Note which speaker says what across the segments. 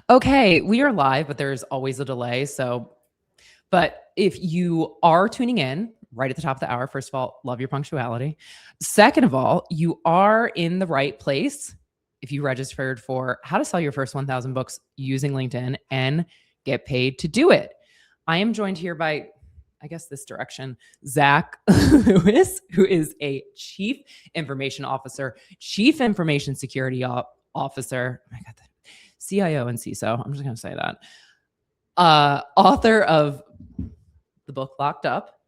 Speaker 1: Okay, we are live, but there's always a delay. But if you are tuning in right at the top of the hour, first of all, love your punctuality. Second of all, you are in the right place if you registered for how to sell your first 1,000 books using LinkedIn and get paid to do it. I am joined here by, I guess, this direction, Zach Lewis, who is a Chief Information Officer, Chief Information Security Officer. I got that. CIO and CISO. I'm just going to say that. Author of the book Locked Up,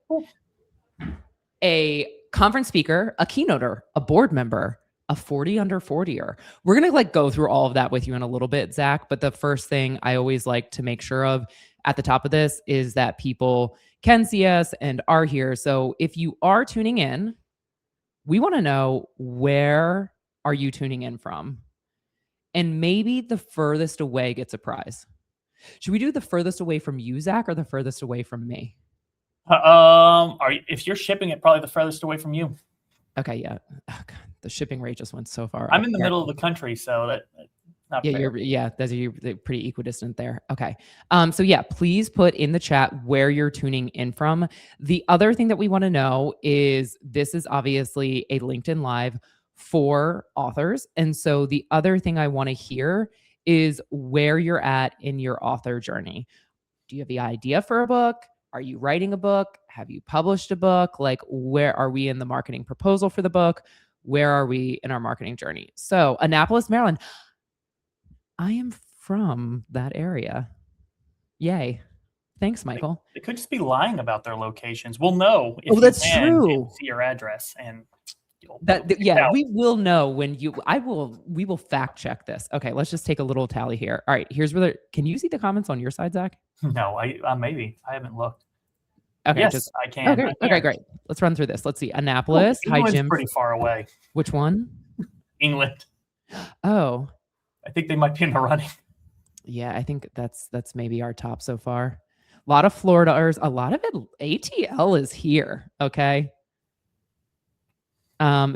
Speaker 1: a conference speaker, a keynoter, a board member, a 40 under 40er. We're going to go through all of that with you in a little bit, Zach. But the first thing I always like to make sure of at the top of this is that people can see us and are here. So if you are tuning in, we want to know, where are you tuning in from? And maybe the furthest away gets a prize. Should we do the furthest away from you, Zach, or the furthest away from me?
Speaker 2: If you're shipping it, probably the furthest away from you.
Speaker 1: Okay, yeah. Oh, God, the shipping rate just went so far.
Speaker 2: I'm in the middle of the country, so that's not fair.
Speaker 1: You're pretty equidistant there. Okay. So yeah, please put in the chat where you're tuning in from. The other thing that we want to know is, this is obviously a LinkedIn Live for authors. And so the other thing I want to hear is where you're at in your author journey. Do you have the idea for a book? Are you writing a book? Have you published a book? Where are we in the marketing proposal for the book? Where are we in our marketing journey? So Annapolis, Maryland. I am from that area. Yay. Thanks, Michael.
Speaker 2: They could just be lying about their locations. We'll know if
Speaker 1: that's true.
Speaker 2: See your address, and
Speaker 1: we will know when we will fact check this. Okay, let's just take a little tally here. All right, here's where can you see the comments on your side, Zach?
Speaker 2: No, maybe I haven't looked.
Speaker 1: Okay,
Speaker 2: yes, I can.
Speaker 1: Okay, great. Let's run through this. Let's see. Annapolis.
Speaker 2: England's
Speaker 1: hi, Jim.
Speaker 2: Pretty far away.
Speaker 1: Which one?
Speaker 2: England.
Speaker 1: Oh,
Speaker 2: I think they might be in the running.
Speaker 1: Yeah, I think that's maybe our top so far. A lot of Floriders, a lot of it. ATL is here. Okay.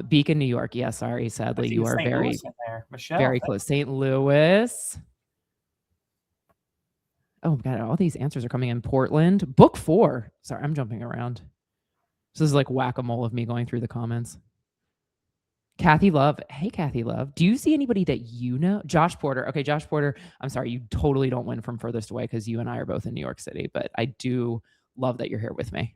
Speaker 1: Beacon, New York. Yeah, sorry. Sadly, you are very close. St. Louis. Oh God, all these answers are coming in. Portland. Book 4. Sorry, I'm jumping around. This is like whack-a-mole of me going through the comments. Kathy Love. Hey, Kathy Love. Do you see anybody that you know? Josh Porter. Okay, Josh Porter. I'm sorry, you totally don't win from furthest away because you and I are both in New York City, but I do love that you're here with me.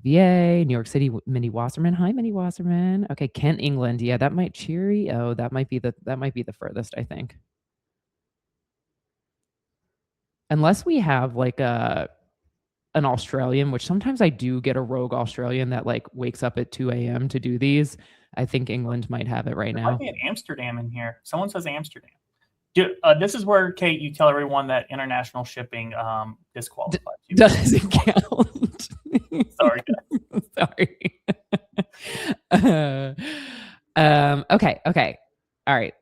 Speaker 1: VA, New York City, Minnie Wasserman. Hi, Minnie Wasserman. Okay, Kent, England. Yeah, that might Cheerio. That might be the furthest, I think. Unless we have an Australian, which sometimes I do get a rogue Australian that wakes up at 2 a.m. to do these. I think England might have it right now.
Speaker 2: Might be an Amsterdam in here. Someone says Amsterdam. This is where, Kate, you tell everyone that international shipping disqualifies you.
Speaker 1: Doesn't count.
Speaker 2: Sorry,
Speaker 1: guys. Sorry. Okay. All right.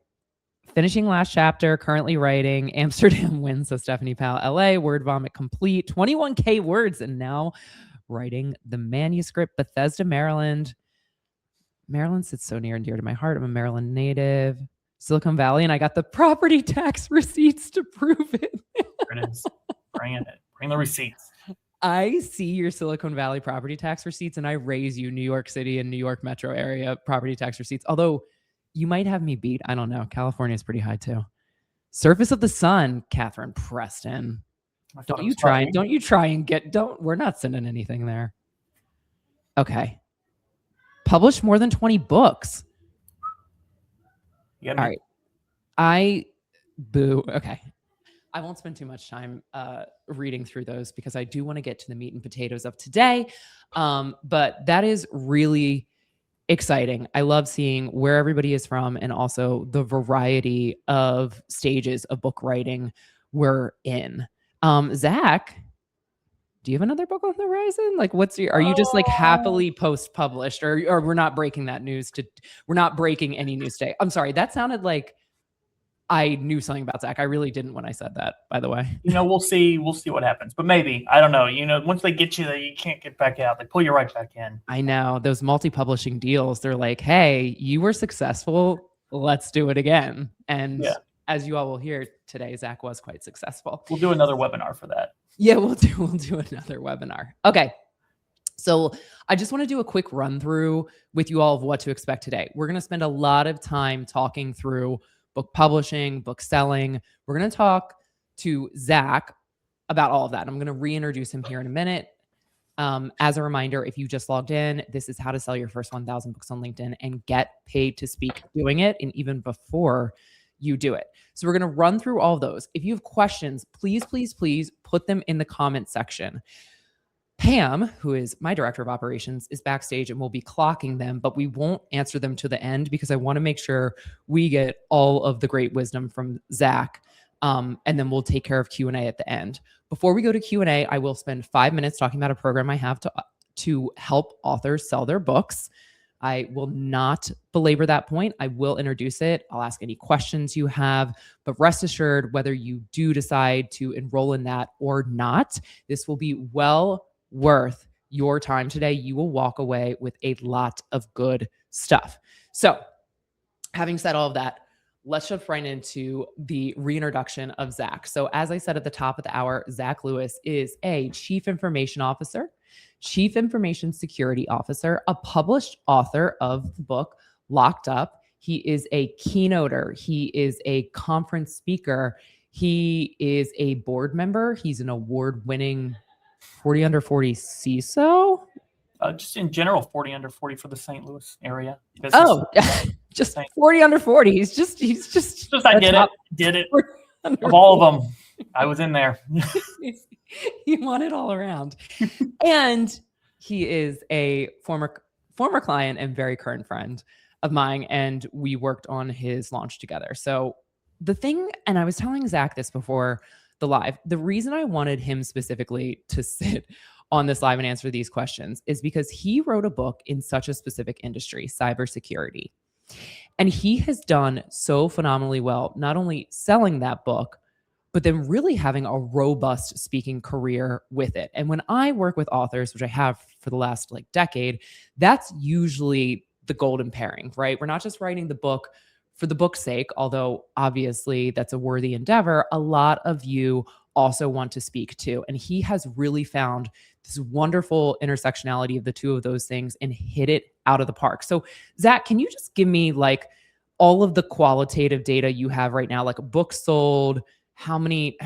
Speaker 1: Finishing last chapter, currently writing. Amsterdam wins, so Stephanie Powell. LA, word vomit complete. 21K words, and now writing the manuscript. Bethesda, Maryland. Maryland sits so near and dear to my heart. I'm a Maryland native. Silicon Valley, and I got the property tax receipts to prove it.
Speaker 2: There it is. Bring it. Bring the receipts.
Speaker 1: I see your Silicon Valley property tax receipts, and I raise you New York City and New York metro area property tax receipts. Although you might have me beat. I don't know. California is pretty high too. Surface of the Sun, Catherine Preston. Don't you try and get. We're not sending anything there. Okay. Published more than 20 books.
Speaker 2: All
Speaker 1: right. Okay. I won't spend too much time reading through those because I do want to get to the meat and potatoes of today. But that is really exciting. I love seeing where everybody is from and also the variety of stages of book writing we're in. Zach, do you have another book on the horizon? Are you just happily post-published, or we're not breaking that news we're not breaking any news today? I'm sorry. That sounded like I knew something about Zach. I really didn't when I said that, by the way.
Speaker 2: We'll see what happens. But maybe, I don't know. Once they get you there, you can't get back out. They pull you right back in.
Speaker 1: I know. Those multi-publishing deals, they're like, hey, you were successful. Let's do it again. And as you all will hear today, Zach was quite successful.
Speaker 2: We'll do another webinar for that.
Speaker 1: Yeah, we'll do another webinar. Okay. So I just want to do a quick run through with you all of what to expect today. We're going to spend a lot of time talking through book publishing, book selling. We're going to talk to Zach about all of that. I'm going to reintroduce him here in a minute. As a reminder, if you just logged in, this is how to sell your first 1,000 books on LinkedIn and get paid to speak doing it, and even before you do it. So we're going to run through all of those. If you have questions, please, please, please put them in the comment section. Pam, who is my director of operations, is backstage and we'll be clocking them, but we won't answer them to the end because I want to make sure we get all of the great wisdom from Zach. And then we'll take care of Q&A at the end. Before we go to Q&A, I will spend 5 minutes talking about a program I have to help authors sell their books. I will not belabor that point. I will introduce it. I'll ask any questions you have, but rest assured, whether you do decide to enroll in that or not, this will be well worth your time today. You will walk away with a lot of good stuff. So having said all of that, let's jump right into the reintroduction of Zach. So as I said at the top of the hour, Zach Lewis is a Chief Information Officer, Chief Information Security Officer, a published author of the book Locked Up. He is a keynoter. He is a conference speaker. He is a board member. He's an award-winning 40 under 40 CISO.
Speaker 2: Just in general, 40 under 40 for the St. Louis area.
Speaker 1: Oh, just 40 under 40. He's just
Speaker 2: I did it. Of all of them, I was in there.
Speaker 1: He won it all around. And he is a former client and very current friend of mine, and we worked on his launch together. So the thing, and I was telling Zach this before the live, the reason I wanted him specifically to sit on this live and answer these questions is because he wrote a book in such a specific industry, cybersecurity. And he has done so phenomenally well, not only selling that book, but then really having a robust speaking career with it. And when I work with authors, which I have for the last decade, that's usually the golden pairing, right? We're not just writing the book for the book's sake, although obviously that's a worthy endeavor. A lot of you also want to speak too. And he has really found this wonderful intersectionality of the two of those things and hit it out of the park. So Zach, can you just give me all of the qualitative data you have right now, like books sold, how many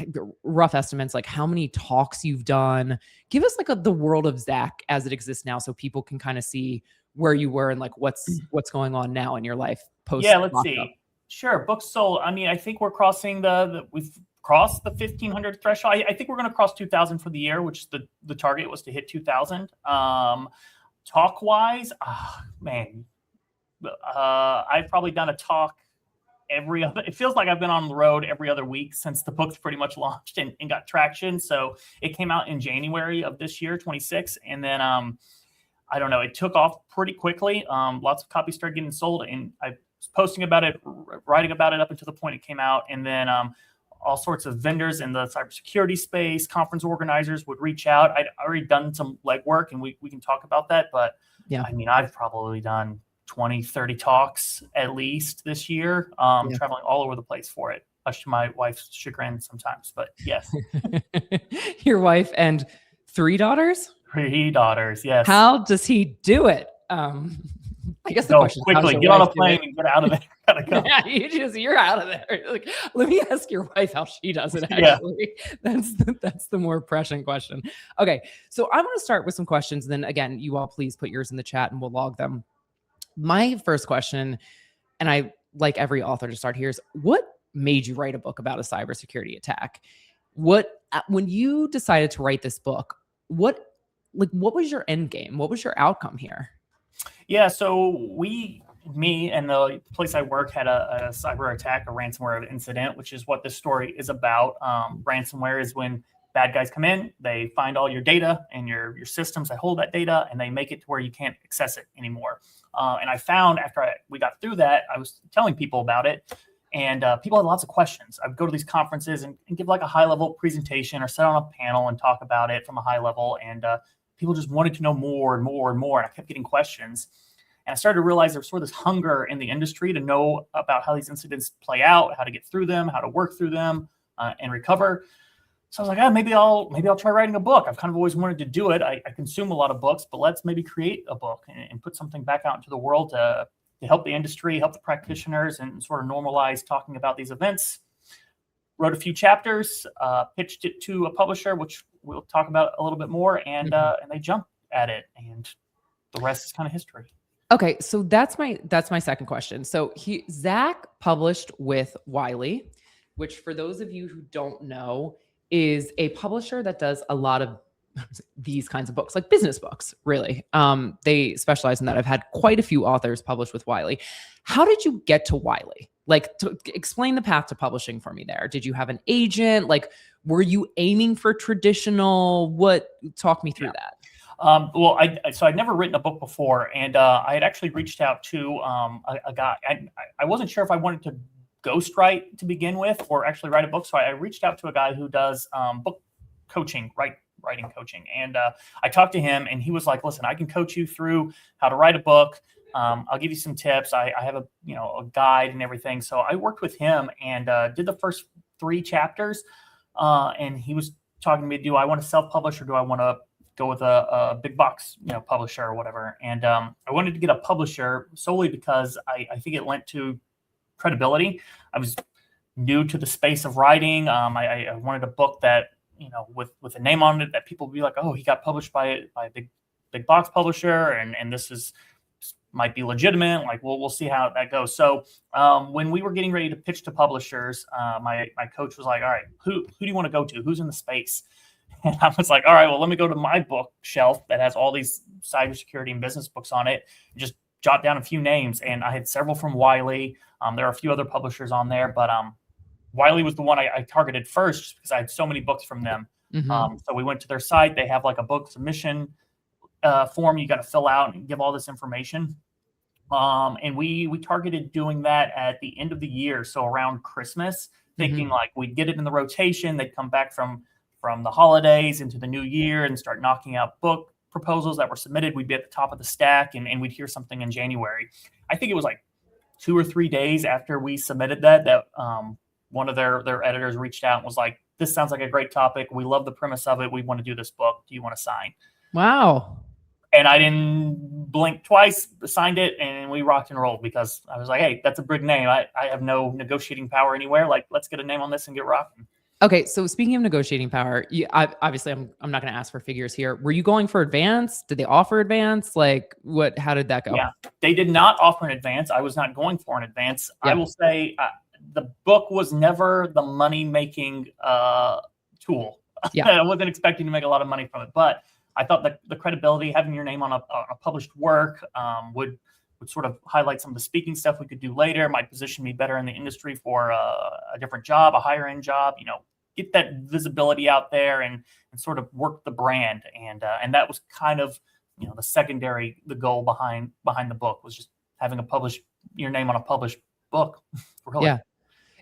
Speaker 1: rough estimates, how many talks you've done? Give us the world of Zach as it exists now so people can kind of see where you were and what's going on now in your life post.
Speaker 2: Yeah, let's see. Up. Sure. Books sold. I mean, I think we're crossing we've crossed the 1,500 threshold. I think we're going to cross 2,000 for the year, which the target was to hit 2,000. Talk wise, man, I've probably done a talk it feels like I've been on the road every other week since the book's pretty much launched and got traction. So it came out in January of this year, 26. And then, I don't know, it took off pretty quickly. Lots of copies started getting sold, and I was posting about it, writing about it up until the point it came out. And then, all sorts of vendors in the cybersecurity space, conference organizers would reach out. I'd already done some legwork, and we can talk about that. But yeah, I mean, I've probably done 20, 30 talks at least this year, traveling all over the place for it, much to my wife's chagrin sometimes. But yes.
Speaker 1: Your wife and 3 daughters?
Speaker 2: 3 daughters, yes.
Speaker 1: How does he do it? I guess the question
Speaker 2: quickly,
Speaker 1: is,
Speaker 2: get on a plane and get out of there. Gotta go.
Speaker 1: Yeah, you're out of there. Let me ask your wife how she does it. Actually, that's the more pressing question. Okay, so I'm going to start with some questions, and then again, you all please put yours in the chat, and we'll log them. My first question, and I like every author to start here, is what made you write a book about a cybersecurity attack? When you decided to write this book, what was your end game? What was your outcome here?
Speaker 2: Yeah, so me and the place I work had a cyber attack, a ransomware incident, which is what this story is about. Ransomware is when bad guys come in, they find all your data and your systems that hold that data, and they make it to where you can't access it anymore. And I found after we got through that, I was telling people about it, and people had lots of questions. I would go to these conferences and give a high-level presentation or sit on a panel and talk about it from a high level, and people just wanted to know more and more and more, and I kept getting questions. And I started to realize there's sort of this hunger in the industry to know about how these incidents play out, how to get through them, how to work through them, and recover. So I was like, maybe I'll try writing a book. I've kind of always wanted to do it. I consume a lot of books, but let's maybe create a book and put something back out into the world to help the industry, help the practitioners, and sort of normalize talking about these events. Wrote a few chapters, pitched it to a publisher, which we'll talk about a little bit more, and they jumped at it, and the rest is kind of history.
Speaker 1: Okay, so that's my second question. So Zach published with Wiley, which for those of you who don't know, is a publisher that does a lot of these kinds of books, like business books, really. They specialize in that. I've had quite a few authors published with Wiley. How did you get to Wiley? Like, explain the path to publishing for me there. Did you have an agent? Like, were you aiming for traditional? Talk me through that.
Speaker 2: Well, so I'd never written a book before, and I had actually reached out to a guy. I wasn't sure if I wanted to ghostwrite to begin with or actually write a book. So I reached out to a guy who does book coaching, writing coaching. And I talked to him, and he was like, listen, I can coach you through how to write a book. I'll give you some tips. I have a guide and everything. So I worked with him and did the first 3 chapters. And he was talking to me, do I want to self-publish or do I want to go with a big box, publisher or whatever? And I wanted to get a publisher solely because I think it lent to credibility. I was new to the space of writing. I wanted a book that, with a name on it that people would be like, oh, he got published by a big box publisher, and this might be legitimate. Like, we'll see how that goes. So when we were getting ready to pitch to publishers, my coach was like, all right, who do you want to go to? Who's in the space? And I was like, all right, well, let me go to my bookshelf that has all these cybersecurity and business books on it, and just jot down a few names. And I had several from Wiley. There are a few other publishers on there, but Wiley was the one I targeted first just because I had so many books from them. Mm-hmm. So we went to their site. They have like a book submission form you got to fill out and give all this information. And we targeted doing that at the end of the year, so around Christmas, thinking like we'd get it in the rotation. They'd come back from the holidays into the new year and start knocking out book proposals that were submitted. We'd be at the top of the stack, and we'd hear something in January. I think it was like 2 or 3 days after we submitted that one of their editors reached out and was like, this sounds like a great topic. We love the premise of it. We want to do this book. Do you want to sign?
Speaker 1: Wow.
Speaker 2: And I didn't blink twice, signed it, and we rocked and rolled because I was like, hey, that's a big name. I have no negotiating power anywhere. Like, let's get a name on this and get rocking.
Speaker 1: Okay, so speaking of negotiating power, obviously I'm not going to ask for figures here. Were you going for advance? Did they offer advance? Like, how did that go?
Speaker 2: Yeah, they did not offer an advance. I was not going for an advance. Yeah. I will say the book was never the money-making tool. Yeah. I wasn't expecting to make a lot of money from it, but I thought that the credibility, having your name on a published work would sort of highlight some of the speaking stuff we could do later, might position me better in the industry for a different job, a higher end job, get that visibility out there and sort of work the brand. And that was kind of, the goal behind the book was just having your name on a published book. Really.
Speaker 1: Yeah.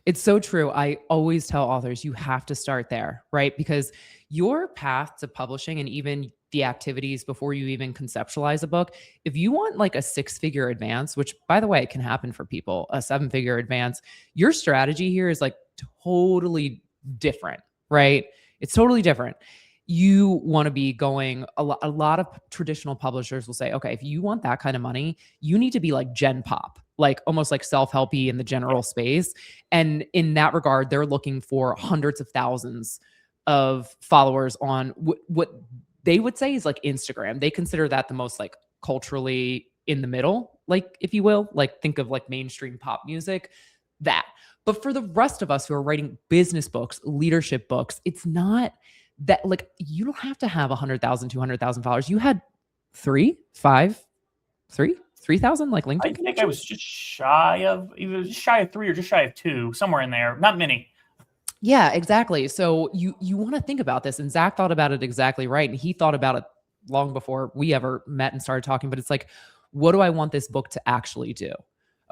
Speaker 1: It's so true. I always tell authors, you have to start there, right? Because your path to publishing and even the activities before you even conceptualize a book, if you want like a 6-figure advance, which by the way, can happen for people, a 7-figure advance, your strategy here is like totally different, right? It's totally different. You want to be going, a lot of traditional publishers will say, okay, if you want that kind of money, you need to be like Gen Pop, like almost like self-helpy in the general space. And in that regard, they're looking for hundreds of thousands of followers on what they would say is like Instagram. They consider that the most like culturally in the middle, like, if you will, like think of like mainstream pop music, that. But for the rest of us who are writing business books, leadership books, it's not that, like, you don't have to have 100,000, 200,000 followers. You had 3,000, like LinkedIn.
Speaker 2: I think I was just shy of 3 or just shy of 2, somewhere in there. Not many.
Speaker 1: Yeah, exactly. So you want to think about this, and Zach thought about it exactly right. And he thought about it long before we ever met and started talking, but it's like, what do I want this book to actually do?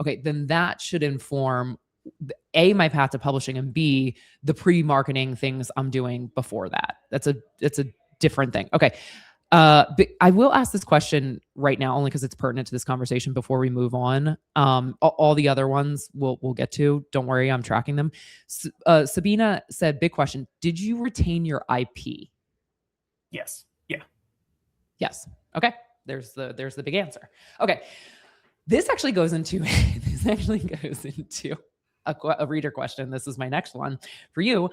Speaker 1: Okay, then that should inform A, my path to publishing, and B, the pre-marketing things I'm doing before that. That's a different thing. Okay. But I will ask this question right now only because it's pertinent to this conversation before we move on. All the other ones we'll get to. Don't worry, I'm tracking them. Sabina said, big question. Did you retain your IP?
Speaker 2: Yes. Yeah.
Speaker 1: Yes. Okay. There's the big answer. Okay. This actually goes into a reader question. This is my next one for you.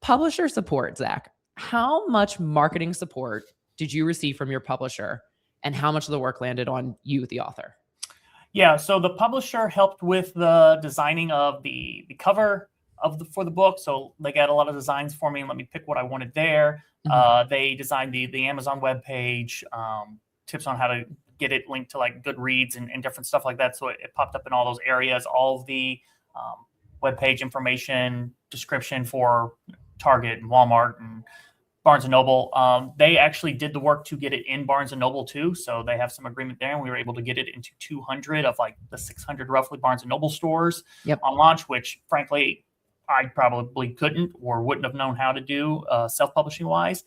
Speaker 1: Publisher support, Zach. How much marketing support did you receive from your publisher, and how much of the work landed on you, the author?
Speaker 2: Yeah, so the publisher helped with the designing of the cover for the book. So they got a lot of designs for me and let me pick what I wanted there. They designed the Amazon webpage, tips on how to get it linked to like Goodreads and different stuff like that. So it popped up in all those areas. All of the webpage information, description for Target and Walmart and Barnes & Noble. They actually did the work to get it in Barnes & Noble too. So they have some agreement there, and we were able to get it into 200 of like the 600 roughly Barnes & Noble stores on launch, which frankly, I probably couldn't or wouldn't have known how to do self-publishing wise.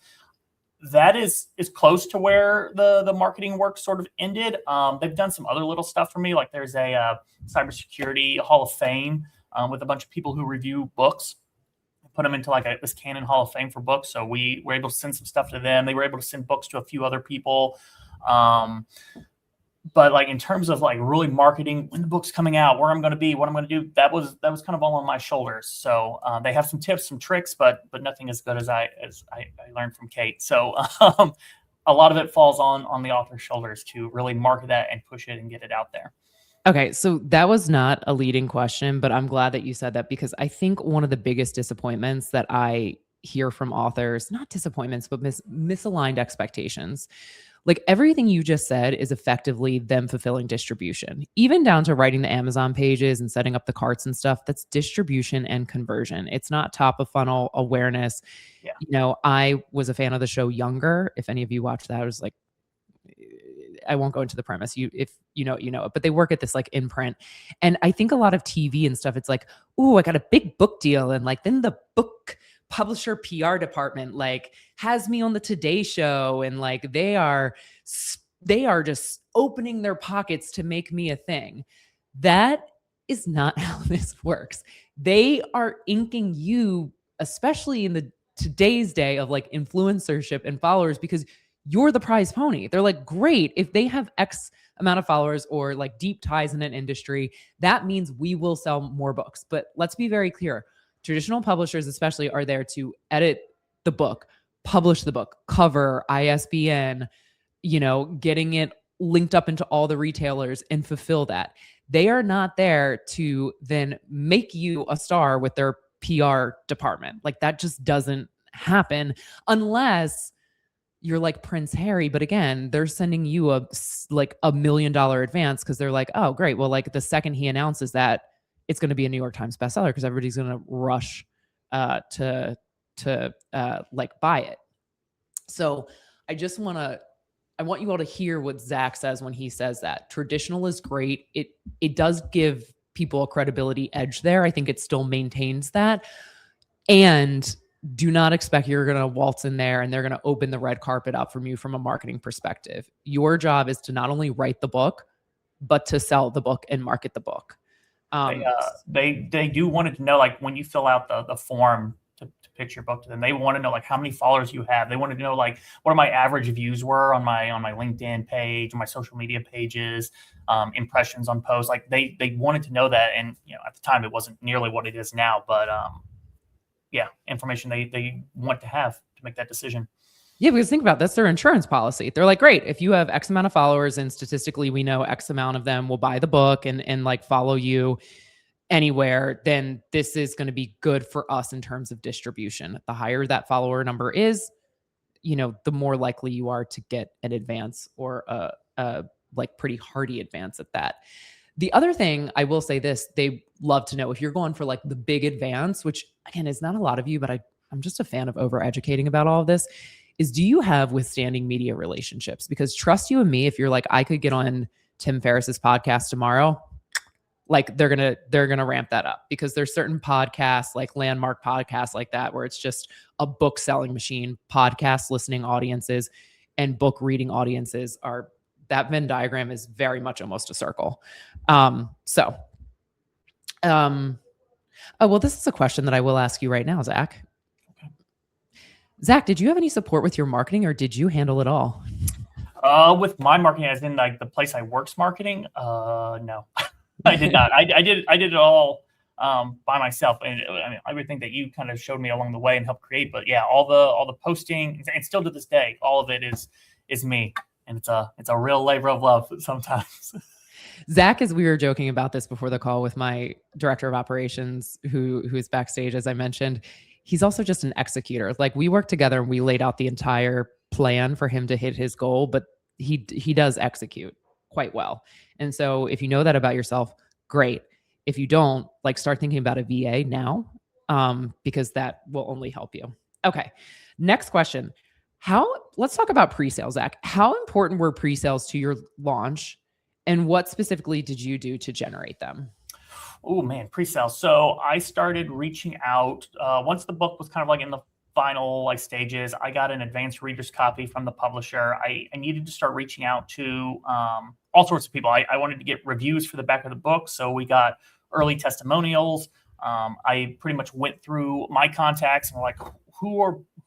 Speaker 2: That is close to where the marketing work sort of ended. They've done some other little stuff for me. Like there's a cybersecurity Hall of Fame with a bunch of people who review books. Put them into like this Canon Hall of Fame for books. So we were able to send some stuff to them. They were able to send books to a few other people. But like in terms of like really marketing, when the book's coming out, where I'm going to be, what I'm going to do, that was kind of all on my shoulders. So they have some tips, some tricks, but nothing as good as I learned from Kate. So a lot of it falls on the author's shoulders to really market that and push it and get it out there.
Speaker 1: Okay, so that was not a leading question, but I'm glad that you said that, because I think one of the biggest disappointments that I hear from authors, not disappointments, but misaligned expectations. Like everything you just said is effectively them fulfilling distribution, even down to writing the Amazon pages and setting up the carts and stuff. That's distribution and conversion. It's not top of funnel awareness.
Speaker 2: Yeah.
Speaker 1: You know, I was a fan of the show Younger. If any of you watched that, I was like, I won't go into the premise. If you know it, but they work at this like imprint. And I think a lot of TV and stuff, it's like, oh, I got a big book deal. And like, then the book publisher PR department like has me on the Today Show. And like, they are just opening their pockets to make me a thing. That is not how this works. They are inking you, especially in today's day of like influencership and followers, because you're the prize pony. They're like, great, if they have X amount of followers or like deep ties in an industry, that means we will sell more books. But let's be very clear. Traditional publishers especially are there to edit the book, publish the book, cover, ISBN, getting it linked up into all the retailers and fulfill that. They are not there to then make you a star with their PR department. Like that just doesn't happen unless you're like Prince Harry. But again, they're sending you a $1 million advance because they're like, oh, great. Well, like the second he announces that, it's going to be a New York Times bestseller because everybody's going to rush to like buy it. So I want you all to hear what Zach says when he says that traditional is great. It does give people a credibility edge there. I think it still maintains that. And do not expect you're going to waltz in there and they're going to open the red carpet up from you from a marketing perspective. Your job is to not only write the book, but to sell the book and market the book.
Speaker 2: They do want to know, like when you fill out the form to pitch your book to them, they want to know like how many followers you have. They want to know like what my average views were on my LinkedIn page, on my social media pages, impressions on posts. Like they wanted to know that, and at the time it wasn't nearly what it is now, but information they want to have to make that decision.
Speaker 1: Yeah, because think about it, that's their insurance policy. They're like, great, if you have X amount of followers and statistically we know X amount of them will buy the book and like follow you anywhere, then this is going to be good for us in terms of distribution. The higher that follower number is, the more likely you are to get an advance or a like pretty hearty advance at that. The other thing I will say this, they love to know if you're going for like the big advance, which again is not a lot of you, but I'm just a fan of overeducating about all of this, is do you have withstanding media relationships? Because trust you and me, if you're like, I could get on Tim Ferriss's podcast tomorrow, like they're gonna ramp that up, because there's certain podcasts, like landmark podcasts like that, where it's just a book selling machine, podcast listening audiences. and book reading audiences are, that Venn diagram is very much almost a circle. Oh, well, this is a question that I will ask you right now, Zach.
Speaker 2: Okay.
Speaker 1: Zach, did you have any support with your marketing, or did you handle it all?
Speaker 2: With my marketing, as in like the place I work's marketing, no, I did not. I did it all by myself, and I mean, everything that you kind of showed me along the way and helped create. But yeah, all the posting, and still to this day, all of it is me, and it's a real labor of love sometimes.
Speaker 1: Zach, as we were joking about this before the call with my director of operations, who's backstage, as I mentioned, he's also just an executor. Like, we worked together and we laid out the entire plan for him to hit his goal, but he does execute quite well. And so if you know that about yourself, great. If you don't, like, start thinking about a VA now, because that will only help you. Okay. Next question. Let's talk about pre-sales, Zach. How important were pre-sales to your launch, and what specifically did you do to generate them?
Speaker 2: Oh man, pre-sales. So I started reaching out once the book was kind of like in the final stages. I got an advanced reader's copy from the publisher. I needed to start reaching out to all sorts of people. I wanted to get reviews for the back of the book, so we got early testimonials. I pretty much went through my contacts and were like,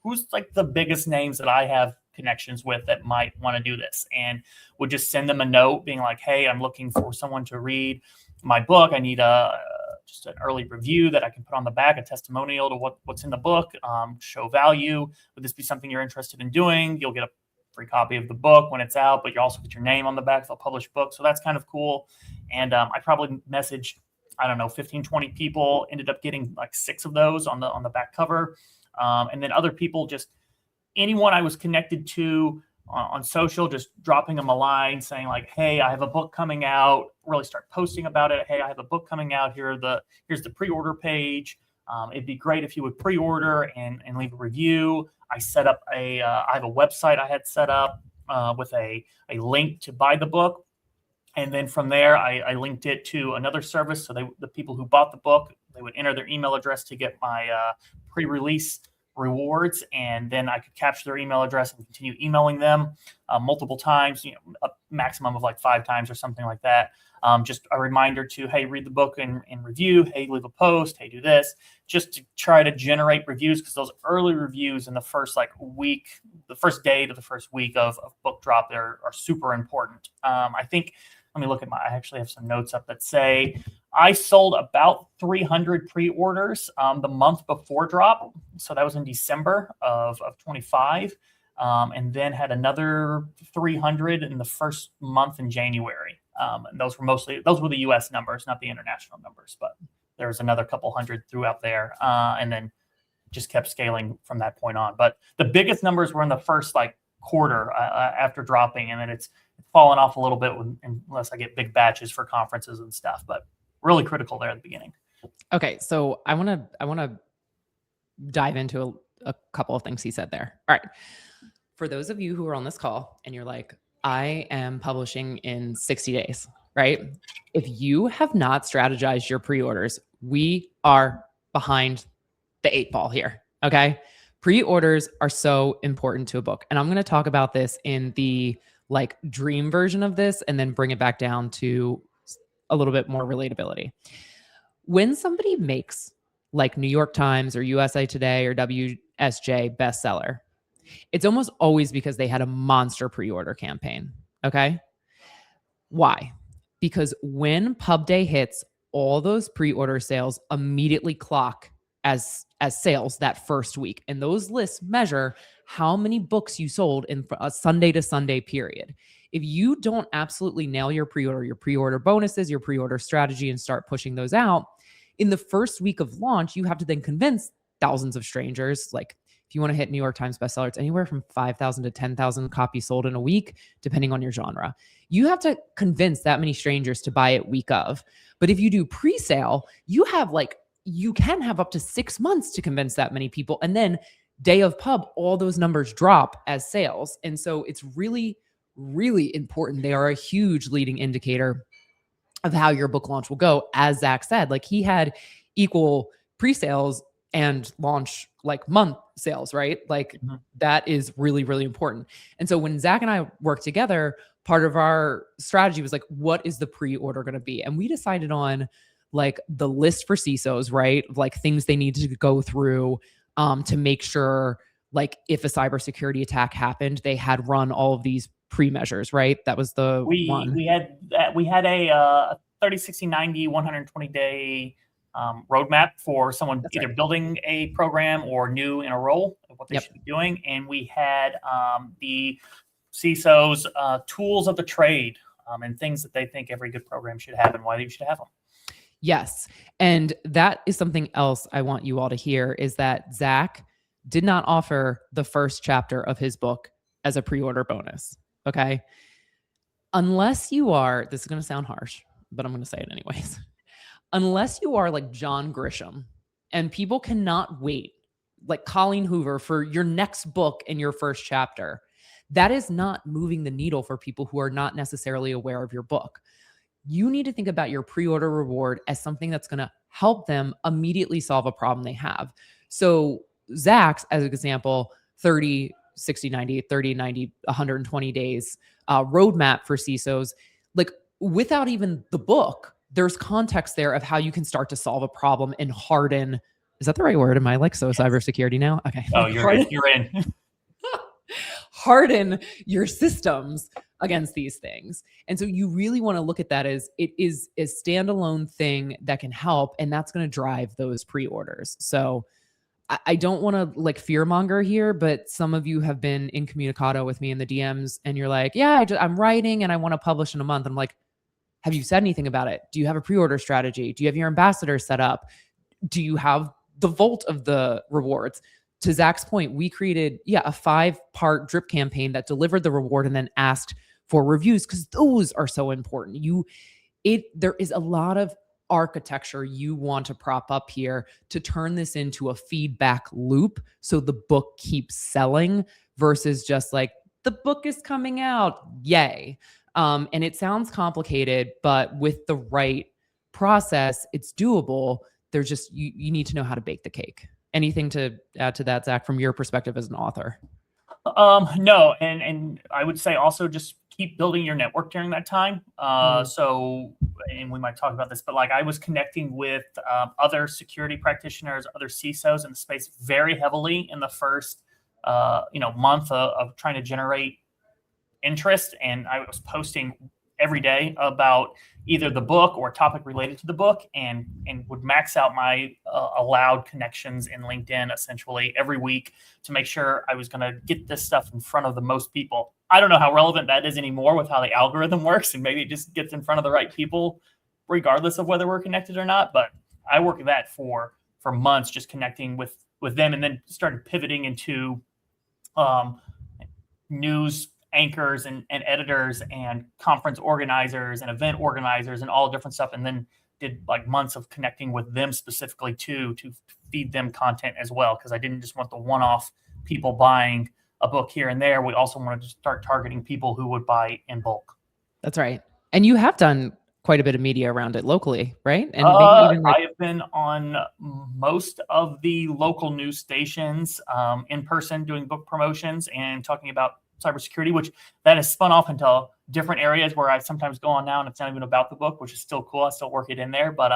Speaker 2: who's like the biggest names that I have connections with that might want to do this, and would just send them a note being like, hey, I'm looking for someone to read my book. I need just an early review that I can put on the back, a testimonial to what's in the book, show value. Would this be something you're interested in doing? You'll get a free copy of the book when it's out, but you also get your name on the back of a published book. So that's kind of cool. And I probably messaged, I don't know, 15, 20 people, ended up getting like 6 of those on the back cover. And then other people, just anyone I was connected to on social, just dropping them a line saying like, hey, I have a book coming out, really start posting about it. Hey, I have a book coming out. Here's the pre-order page. It'd be great if you would pre-order and leave a review. I set up I have a website I had set up with a link to buy the book. And then from there, I linked it to another service. So the people who bought the book, they would enter their email address to get my pre-release rewards, and then I could capture their email address and continue emailing them multiple times, a maximum of like 5 times or something like that. Just a reminder to, hey, read the book and review, hey, leave a post, hey, do this, just to try to generate reviews, because those early reviews in the first week, the first day to the first week of book drop, are super important. I think, let me look at I actually have some notes up that say I sold about 300 pre-orders the month before drop. So that was in December of 25. And then had another 300 in the first month in January. And those were the US numbers, not the international numbers, but there was another couple hundred throughout there. And then just kept scaling from that point on. But the biggest numbers were in the first quarter after dropping. And then it's fallen off a little bit unless I get big batches for conferences and stuff, but really critical there at the beginning.
Speaker 1: Okay. So I want to dive into a couple of things he said there. All right. For those of you who are on this call and you're like, I am publishing in 60 days, right? If you have not strategized your pre-orders, we are behind the 8 ball here. Okay. Pre-orders are so important to a book. And I'm going to talk about this in the dream version of this, and then bring it back down to a little bit more relatability. When somebody makes New York Times or USA Today or WSJ bestseller, it's almost always because they had a monster pre-order campaign. Okay. Why? Because when pub day hits, all those pre-order sales immediately clock as sales that first week. And those lists measure how many books you sold in a Sunday to Sunday period. If you don't absolutely nail your pre-order bonuses, your pre-order strategy, and start pushing those out, in the first week of launch, you have to then convince thousands of strangers. If you want to hit New York Times bestseller, it's anywhere from 5,000 to 10,000 copies sold in a week, depending on your genre. You have to convince that many strangers to buy it week of. But if you do pre-sale, you can have up to 6 months to convince that many people. And then day of pub, all those numbers drop as sales. And so it's really, really important. They are a huge leading indicator of how your book launch will go. As Zach said, he had equal pre-sales and launch like month sales, right? Like that is really, really important. And so when Zach and I worked together, part of our strategy was like, what is the pre-order going to be? And we decided on like the list for CISOs, right? Like things they need to go through to make sure like if a cybersecurity attack happened, they had run all of these pre-measures, right? That was the one.
Speaker 2: We had a 30, 60, 90, 120 day roadmap for someone either building a program or new in a role of what they should be doing. And we had the CISO's tools of the trade and things that they think every good program should have and why they should have them.
Speaker 1: Yes. And that is something else I want you all to hear is that Zach did not offer the first chapter of his book as a pre-order bonus. Okay. Unless you are, this is going to sound harsh, but I'm going to say it anyways. Unless you are like John Grisham and people cannot wait, like Colleen Hoover, for your next book and your first chapter, that is not moving the needle for people who are not necessarily aware of your book. You need to think about your pre-order reward as something that's going to help them immediately solve a problem they have. So Zach's, as an example, 30, 60, 90, 30, 90, 120 days roadmap for CISOs, like without even the book, there's context there of how you can start to solve a problem and harden. Is that the right word? Am I like so cybersecurity now? Okay.
Speaker 2: Oh, you're in.
Speaker 1: Harden your systems against these things. And so you really want to look at that as it is a standalone thing that can help, and that's going to drive those pre-orders. So I don't want to like fearmonger here, but some of you have been incommunicado with me in the DMs and you're like, yeah, I'm writing and I want to publish in a month. I'm like, have you said anything about it? Do you have a pre-order strategy? Do you have your ambassador set up? Do you have the vault of the rewards? To Zach's point, we created, a 5-part drip campaign that delivered the reward and then asked for reviews because those are so important. There is a lot of architecture you want to prop up here to turn this into a feedback loop so the book keeps selling versus just like the book is coming out, yay. And it sounds complicated, but with the right process, it's doable. There's just, you need to know how to bake the cake. Anything to add to that, Zach, from your perspective as an author?
Speaker 2: No. And I would say also just keep building your network during that time. So, and we might talk about this, but like I was connecting with other security practitioners, other CISOs in the space very heavily in the first, month of trying to generate interest. And I was posting every day about either the book or a topic related to the book and would max out my allowed connections in LinkedIn essentially every week to make sure I was going to get this stuff in front of the most people. I don't know how relevant that is anymore with how the algorithm works, and maybe it just gets in front of the right people regardless of whether we're connected or not. But I worked that for months, just connecting with them, and then started pivoting into news anchors and editors and conference organizers and event organizers and all different stuff. And then did like months of connecting with them specifically to feed them content as well. Cause I didn't just want the one-off people buying a book here and there. We also wanted to start targeting people who would buy in bulk.
Speaker 1: That's right. And you have done quite a bit of media around it locally, right? And
Speaker 2: maybe even I have been on most of the local news stations in person doing book promotions and talking about cybersecurity, which that has spun off into different areas where I sometimes go on now and it's not even about the book, which is still cool. I still work it in there, but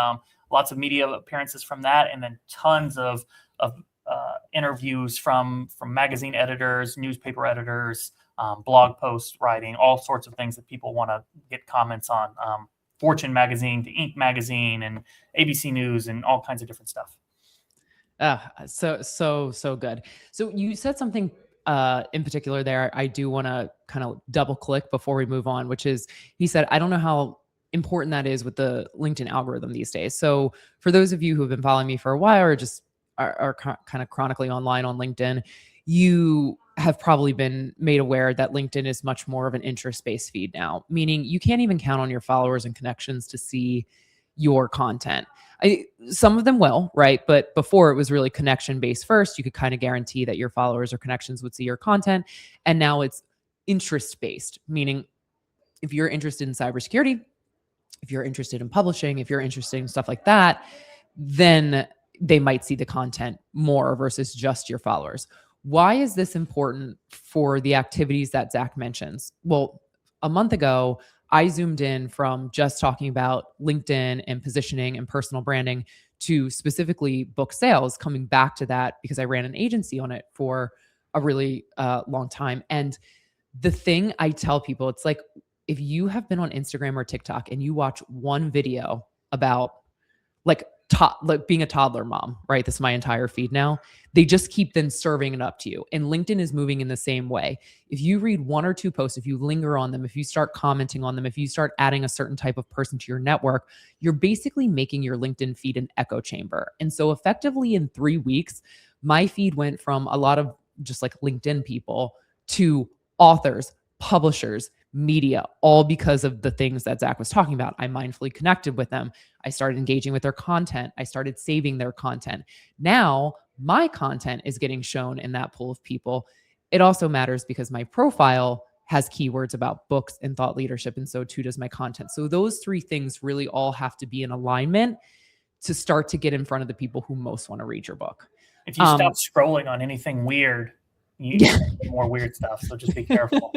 Speaker 2: lots of media appearances from that. And then tons of interviews from magazine editors, newspaper editors, blog post writing, all sorts of things that people want to get comments on. Fortune magazine to Inc. magazine and ABC News and all kinds of different stuff.
Speaker 1: So good. So you said something in particular there, I do want to kind of double click before we move on, which is he said, I don't know how important that is with the LinkedIn algorithm these days. So for those of you who have been following me for a while or just are kind of chronically online on LinkedIn, you have probably been made aware that LinkedIn is much more of an interest-based feed now, meaning you can't even count on your followers and connections to see your content. Some of them will, right? But before it was really connection-based first. You could kind of guarantee that your followers or connections would see your content. And now it's interest-based, meaning if you're interested in cybersecurity, if you're interested in publishing, if you're interested in stuff like that, then they might see the content more versus just your followers. Why is this important for the activities that Zach mentions? Well, a month ago, I zoomed in from just talking about LinkedIn and positioning and personal branding to specifically book sales, coming back to that because I ran an agency on it for a really long time. And the thing I tell people, it's like, if you have been on Instagram or TikTok and you watch one video about like being a toddler mom, right? That's my entire feed now. They just keep then serving it up to you. And LinkedIn is moving in the same way. If you read one or two posts, if you linger on them, if you start commenting on them, if you start adding a certain type of person to your network, you're basically making your LinkedIn feed an echo chamber. And so effectively in 3 weeks, my feed went from a lot of just like LinkedIn people to authors, publishers, media, all because of the things that Zach was talking about. I mindfully connected with them. I started engaging with their content. I started saving their content. Now my content is getting shown in that pool of people. It also matters because my profile has keywords about books and thought leadership, and so too does my content. So those three things really all have to be in alignment to start to get in front of the people who most want to read your book.
Speaker 2: If you stop scrolling on anything weird, you get more weird stuff. So just be careful.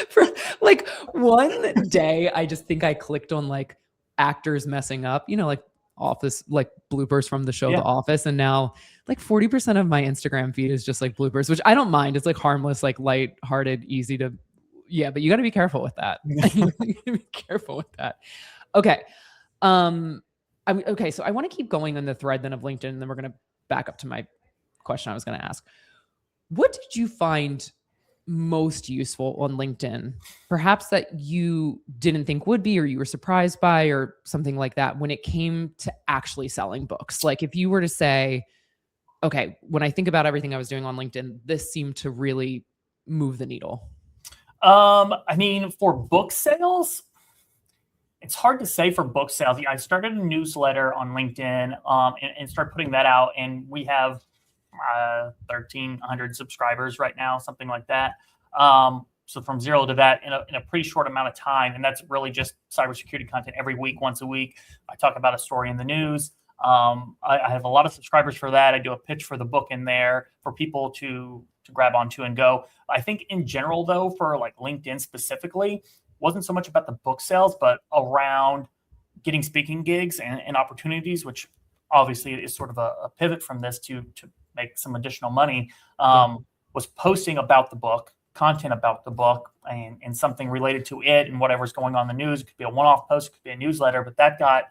Speaker 1: For like one day, I just think I clicked on like actors messing up, like Office, like bloopers from the show The Office. And now like 40% of my Instagram feed is just like bloopers, which I don't mind. It's like harmless, like lighthearted, easy to, but you got to be careful with that. You gotta be careful with that. Okay. Okay. So I want to keep going on the thread then of LinkedIn, and then we're going to back up to my question I was going to ask. What did you find most useful on LinkedIn? Perhaps that you didn't think would be, or you were surprised by, or something like that when it came to actually selling books? Like if you were to say, okay, when I think about everything I was doing on LinkedIn, this seemed to really move the needle.
Speaker 2: I mean, for book sales, it's hard to say for book sales. I started a newsletter on LinkedIn and started putting that out, and we have 1,300 subscribers right now, something like that. So from zero to that in a pretty short amount of time. And that's really just cybersecurity content every week, once a week. I talk about a story in the news. I have a lot of subscribers for that. I do a pitch for the book in there for people to grab onto and go. I think in general, though, for like LinkedIn specifically, wasn't so much about the book sales, but around getting speaking gigs and opportunities, which obviously is sort of a pivot from this to make some additional money, was posting about the book, content about the book, and something related to it and whatever's going on in the news. It could be a one-off post, it could be a newsletter, but that got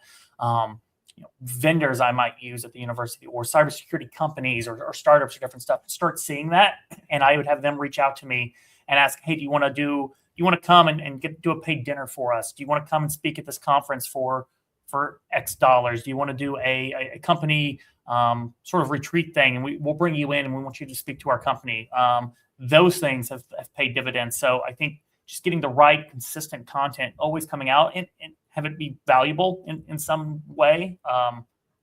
Speaker 2: vendors I might use at the university or cybersecurity companies or startups or different stuff to start seeing that. And I would have them reach out to me and ask, hey, do you want to come and do a paid dinner for us? Do you want to come and speak at this conference for X dollars? Do you want to do a company sort of retreat thing, and we'll bring you in and we want you to speak to our company? Those things have paid dividends. So I think just getting the right consistent content always coming out and have it be valuable in some way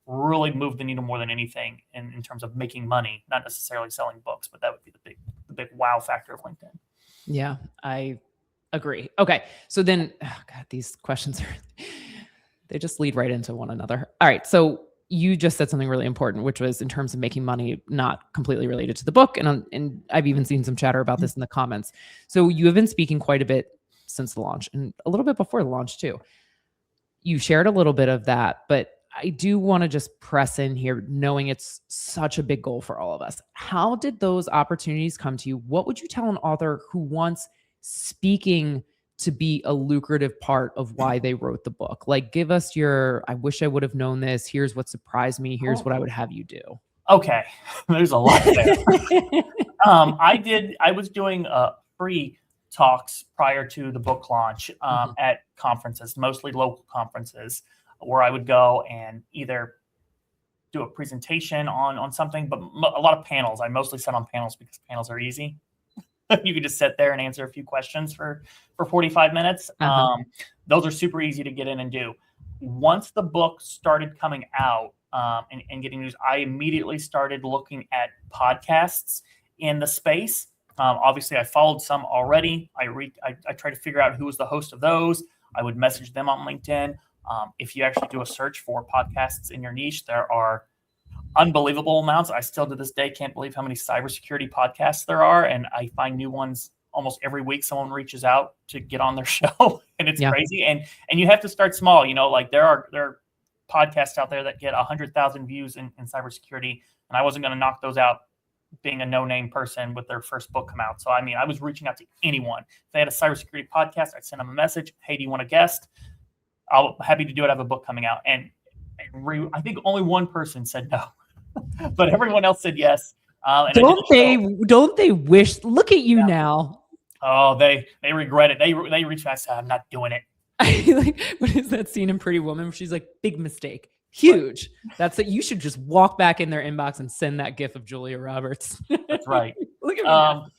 Speaker 2: really moved the needle more than anything in terms of making money, not necessarily selling books, but that would be the big wow factor of LinkedIn.
Speaker 1: Yeah, I agree. Okay. So then, these questions they just lead right into one another. All right. So you just said something really important, which was in terms of making money, not completely related to the book. And I've even seen some chatter about this in the comments. So you have been speaking quite a bit since the launch and a little bit before the launch too. You shared a little bit of that, but I do want to just press in here, knowing it's such a big goal for all of us. How did those opportunities come to you? What would you tell an author who wants speaking to be a lucrative part of why they wrote the book? Like, give us I wish I would have known this. Here's what surprised me. Here's what I would have you do.
Speaker 2: Okay. There's a lot there. I was doing free talks prior to the book launch at conferences, mostly local conferences, where I would go and either do a presentation on something, but a lot of panels. I mostly sat on panels because panels are easy. You could just sit there and answer a few questions for 45 minutes. Those are super easy to get in and do. Once the book started coming out and getting news, I immediately started looking at podcasts in the space. Obviously, I followed some already. I tried to figure out who was the host of those. I would message them on LinkedIn. If you actually do a search for podcasts in your niche, there are unbelievable amounts. I still to this day can't believe how many cybersecurity podcasts there are, and I find new ones almost every week. Someone reaches out to get on their show, and it's crazy. And you have to start small. Like there are podcasts out there that get 100,000 views in cybersecurity, and I wasn't going to knock those out being a no-name person with their first book come out. So I mean, I was reaching out to anyone. If they had a cybersecurity podcast, I'd send them a message. Hey, do you want a guest? I'll happy to do it. I have a book coming out, and I think only one person said no. But everyone else said yes. And
Speaker 1: don't they wish? Look at you now.
Speaker 2: Oh, they regret it. They reached out and said, "I'm not doing it."
Speaker 1: Like, what is that scene in Pretty Woman? She's like, "Big mistake, huge." That's it. You should just walk back in their inbox and send that GIF of Julia Roberts.
Speaker 2: That's right.
Speaker 1: Look at me.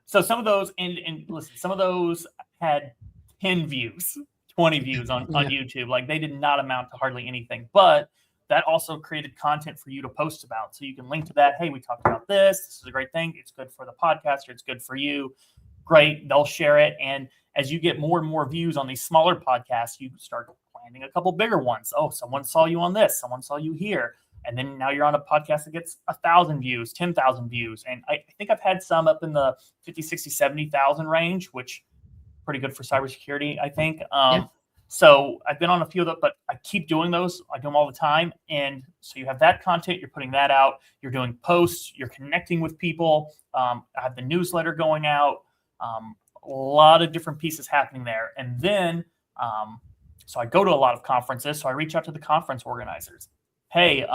Speaker 2: So some of those, and listen, some of those had 10 views, 20 views on YouTube. Like they did not amount to hardly anything, but that also created content for you to post about. So you can link to that. Hey, we talked about this. This is a great thing. It's good for the podcaster. It's good for you. Great. They'll share it. And as you get more and more views on these smaller podcasts, you start planning a couple bigger ones. Oh, someone saw you on this. Someone saw you here. And then now you're on a podcast that gets 1,000 views, 10,000 views. And I think I've had some up in the 50, 60, 70,000 range, which pretty good for cybersecurity, I think. So I've been on a few of them, but I keep doing those. I do them all the time. And so you have that content, you're putting that out, you're doing posts, you're connecting with people. I have the newsletter going out, a lot of different pieces happening there. And then, so I go to a lot of conferences. So I reach out to the conference organizers. Hey,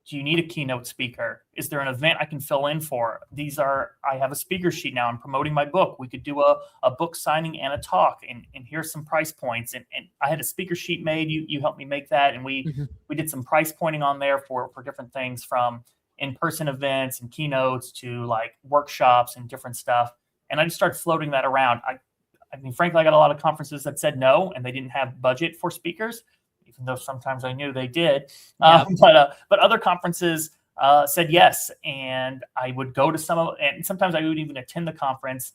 Speaker 2: do you need a keynote speaker? Is there an event I can fill in for? I have a speaker sheet now. I'm promoting my book. We could do a book signing and a talk, and here's some price points. And I had a speaker sheet made. You helped me make that. And we did some price pointing on there for different things, from in-person events and keynotes to like workshops and different stuff. And I just started floating that around. I mean, frankly, I got a lot of conferences that said no, and they didn't have budget for speakers, even though sometimes I knew they did. But other conferences said yes. And I would go to some of, and sometimes I would even attend the conference,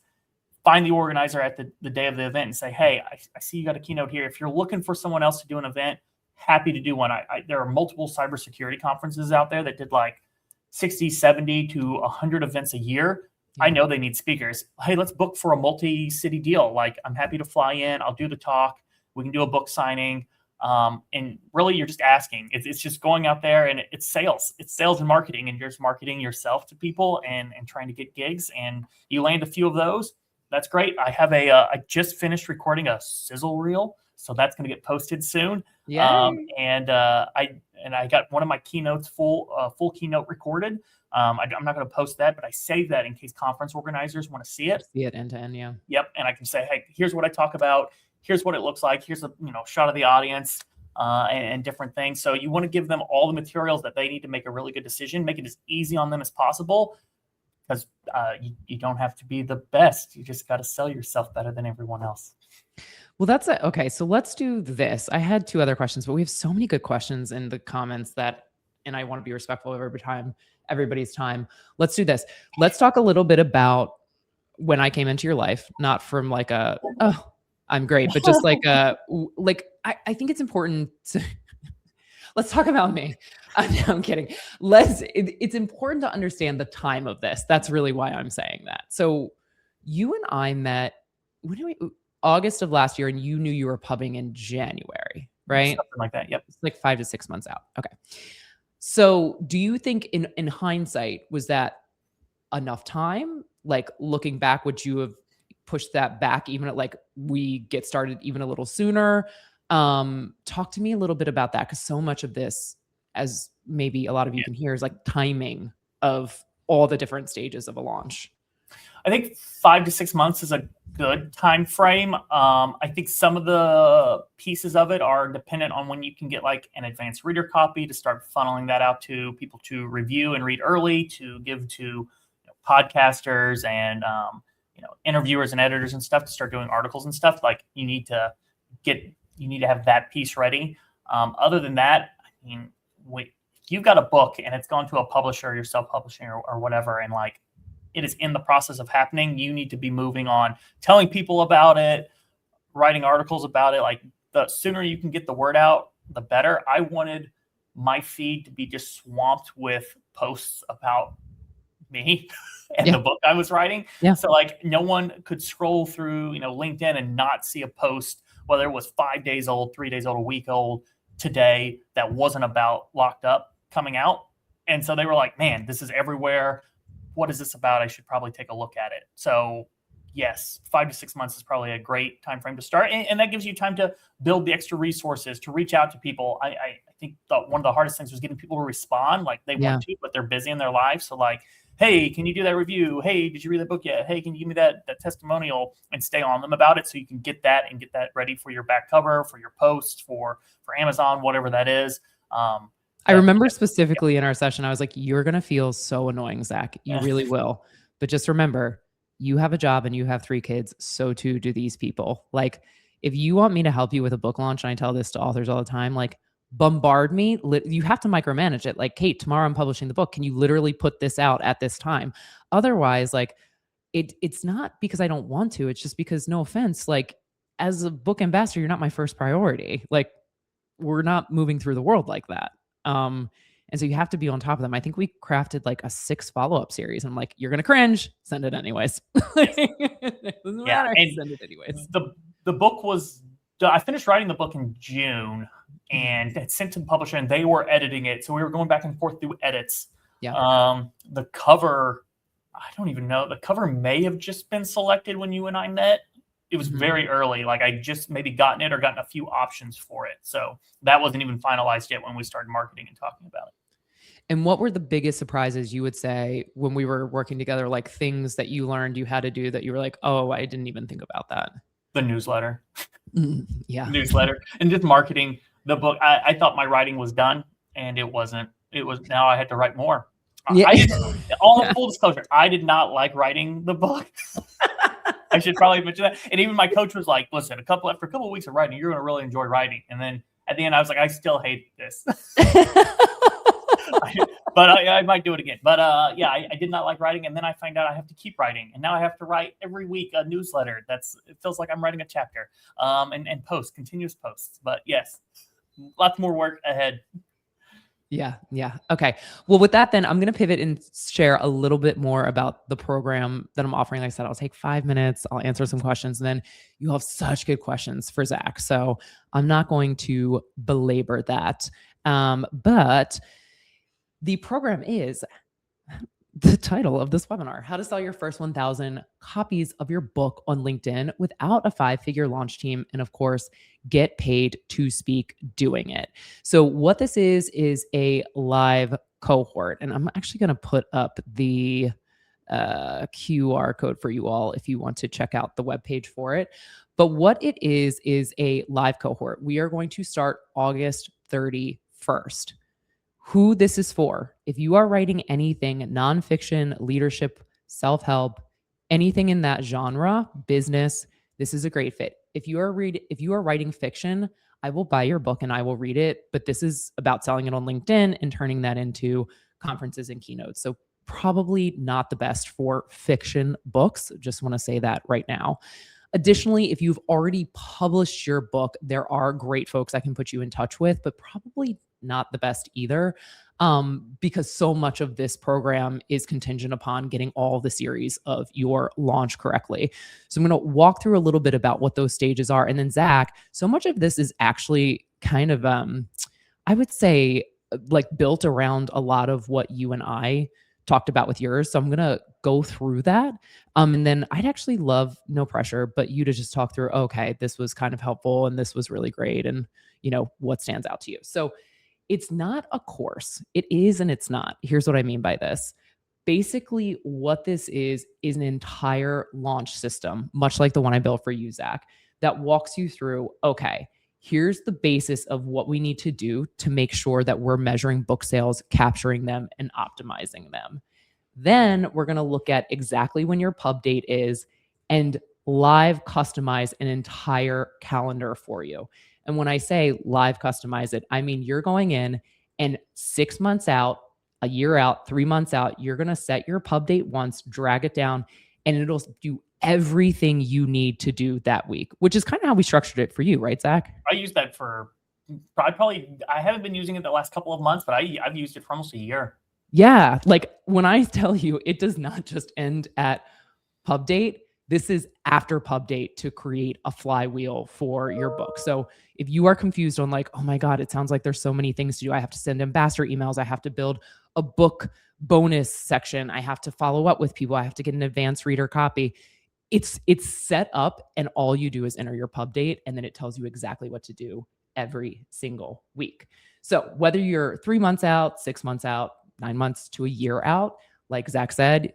Speaker 2: find the organizer at the day of the event and say, hey, I see you got a keynote here. If you're looking for someone else to do an event, happy to do one. There are multiple cybersecurity conferences out there that did like 60, 70 to 100 events a year. I know they need speakers. Hey, let's book for a multi-city deal. Like, I'm happy to fly in. I'll do the talk. We can do a book signing. And really, you're just asking. It's just going out there, and it's sales. It's sales and marketing, and you're just marketing yourself to people and trying to get gigs. And you land a few of those. That's great. I have I just finished recording a sizzle reel, so that's going to get posted soon.
Speaker 1: Yeah.
Speaker 2: I got one of my keynotes full keynote recorded. I'm not going to post that, but I saved that in case conference organizers want to see it.
Speaker 1: See it end to end, yeah.
Speaker 2: Yep, and I can say, hey, here's what I talk about. Here's what it looks like. Here's a shot of the audience and different things. So you want to give them all the materials that they need to make a really good decision. Make it as easy on them as possible, because you don't have to be the best. You just got to sell yourself better than everyone else.
Speaker 1: Well, that's it. Okay, so let's do this. I had 2 other questions, but we have so many good questions in the comments and I want to be respectful of everybody's time. Let's do this. Let's talk a little bit about when I came into your life, not from like I'm great, but just like I think it's important to let's talk about me. I'm kidding. It's important to understand the time of this. That's really why I'm saying that. So you and I met August of last year, and you knew you were pubbing in January, right?
Speaker 2: Something like that. Yep.
Speaker 1: It's like 5 to 6 months out. Okay. So do you think in hindsight, was that enough time? Like, looking back, would you have pushed that back even at like we get started even a little sooner? Talk to me a little bit about that, because so much of this, as maybe a lot of you can hear, is like timing of all the different stages of a launch.
Speaker 2: I think 5 to 6 months is a good time frame. I think some of the pieces of it are dependent on when you can get like an advanced reader copy to start funneling that out to people to review and read early, to give to podcasters and interviewers and editors and stuff to start doing articles and stuff. Like, you need to have that piece ready. Other than that, I mean, if you've got a book and it's gone to a publisher, you're self-publishing or whatever, and like it is in the process of happening, you need to be moving on, telling people about it, writing articles about it. Like, the sooner you can get the word out, the better. I wanted my feed to be just swamped with posts about me and the book I was writing.
Speaker 1: Yeah.
Speaker 2: So like no one could scroll through, LinkedIn and not see a post, whether it was 5 days old, 3 days old, a week old, today, that wasn't about Locked Up coming out. And so they were like, man, this is everywhere. What is this about? I should probably take a look at it. So yes, 5 to 6 months is probably a great time frame to start. And that gives you time to build the extra resources, to reach out to people. I think one of the hardest things was getting people to respond. Like they want to, but they're busy in their lives. So like, hey, can you do that review? Hey, did you read the book yet? Hey, can you give me that testimonial, and stay on them about it so you can get that ready for your back cover, for your posts, for Amazon, whatever that is.
Speaker 1: I remember specifically in our session, I was like, you're going to feel so annoying, Zach. You really will. But just remember, you have a job and you have 3 kids. So too do these people. Like, if you want me to help you with a book launch, and I tell this to authors all the time, like, bombard me. You have to micromanage it. Like, Kate, tomorrow I'm publishing the book. Can you literally put this out at this time? Otherwise, like, it's not because I don't want to. It's just because, no offense, like, as a book ambassador, you're not my first priority. Like, we're not moving through the world like that. And so you have to be on top of them. I think we crafted like a 6 follow-up series. I'm like, you're going to cringe, send it anyways. It doesn't matter. Send it anyways.
Speaker 2: The book was, I finished writing the book in June and had sent to the publisher, and they were editing it. So we were going back and forth through edits.
Speaker 1: Yeah.
Speaker 2: The cover, I don't even know. The cover may have just been selected when you and I met. It was very early. Like I just maybe gotten it or gotten a few options for it. So that wasn't even finalized yet when we started marketing and talking about it.
Speaker 1: And what were the biggest surprises you would say when we were working together? Like things that you learned you had to do that you were like, oh, I didn't even think about that.
Speaker 2: The newsletter.
Speaker 1: Yeah.
Speaker 2: Newsletter and just marketing the book. I thought my writing was done, and it wasn't. It was, now I had to write more.
Speaker 1: Yeah.
Speaker 2: All in full disclosure, I did not like writing the book. I should probably mention that. And even my coach was like, listen, after a couple of weeks of writing, you're going to really enjoy writing. And then at the end, I was like, I still hate this. But I might do it again. But I did not like writing. And then I find out I have to keep writing. And now I have to write every week a newsletter. It feels like I'm writing a chapter, and continuous posts. But yes, lots more work ahead.
Speaker 1: Yeah. Okay. Well, with that, then I'm going to pivot and share a little bit more about the program that I'm offering. Like I said, I'll take 5 minutes. I'll answer some questions, and then you have such good questions for Zach. So I'm not going to belabor that. But the program is the title of this webinar: How to Sell Your First 1,000 Copies of Your Book on LinkedIn Without a 5-Figure Launch Team. And of course, get paid to speak doing it. So what this is a live cohort. And I'm actually going to put up the QR code for you all if you want to check out the webpage for it. But what it is a live cohort. We are going to start August 31st. Who this is for: if you are writing anything nonfiction, leadership, self-help, anything in that genre, business, this is a great fit. If you are writing fiction, I will buy your book and I will read it, but this is about selling it on LinkedIn and turning that into conferences and keynotes. So probably not the best for fiction books. Just want to say that right now. Additionally, if you've already published your book, there are great folks I can put you in touch with, but probably not the best either, because so much of this program is contingent upon getting all the series of your launch correctly. So I'm going to walk through a little bit about what those stages are. And then Zach, so much of this is actually kind of, I would say, like built around a lot of what you and I talked about with yours. So I'm going to go through that. And then I'd actually love, no pressure, but you to just talk through, okay, this was kind of helpful and this was really great. And what stands out to you. So it's not a course. It is and it's not. Here's what I mean by this. Basically, what this is an entire launch system, much like the one I built for you, Zach, that walks you through, okay, here's the basis of what we need to do to make sure that we're measuring book sales, capturing them, and optimizing them. Then we're going to look at exactly when your pub date is and live customize an entire calendar for you. And when I say live customize it, I mean you're going in and 6 months out, a year out, 3 months out, you're going to set your pub date once, drag it down, and it'll do everything you need to do that week, which is kind of how we structured it for you, right, Zach?
Speaker 2: I use that for I haven't been using it the last couple of months, but I've used it for almost a year.
Speaker 1: Yeah. Like when I tell you it does not just end at pub date, this is after pub date to create a flywheel for your book. So if you are confused on like, oh my God, it sounds like there's so many things to do. I have to send ambassador emails. I have to build a book bonus section. I have to follow up with people. I have to get an advanced reader copy. It's set up and all you do is enter your pub date and then it tells you exactly what to do every single week. So whether you're 3 months out, 6 months out, 9 months to a year out, like Zach said,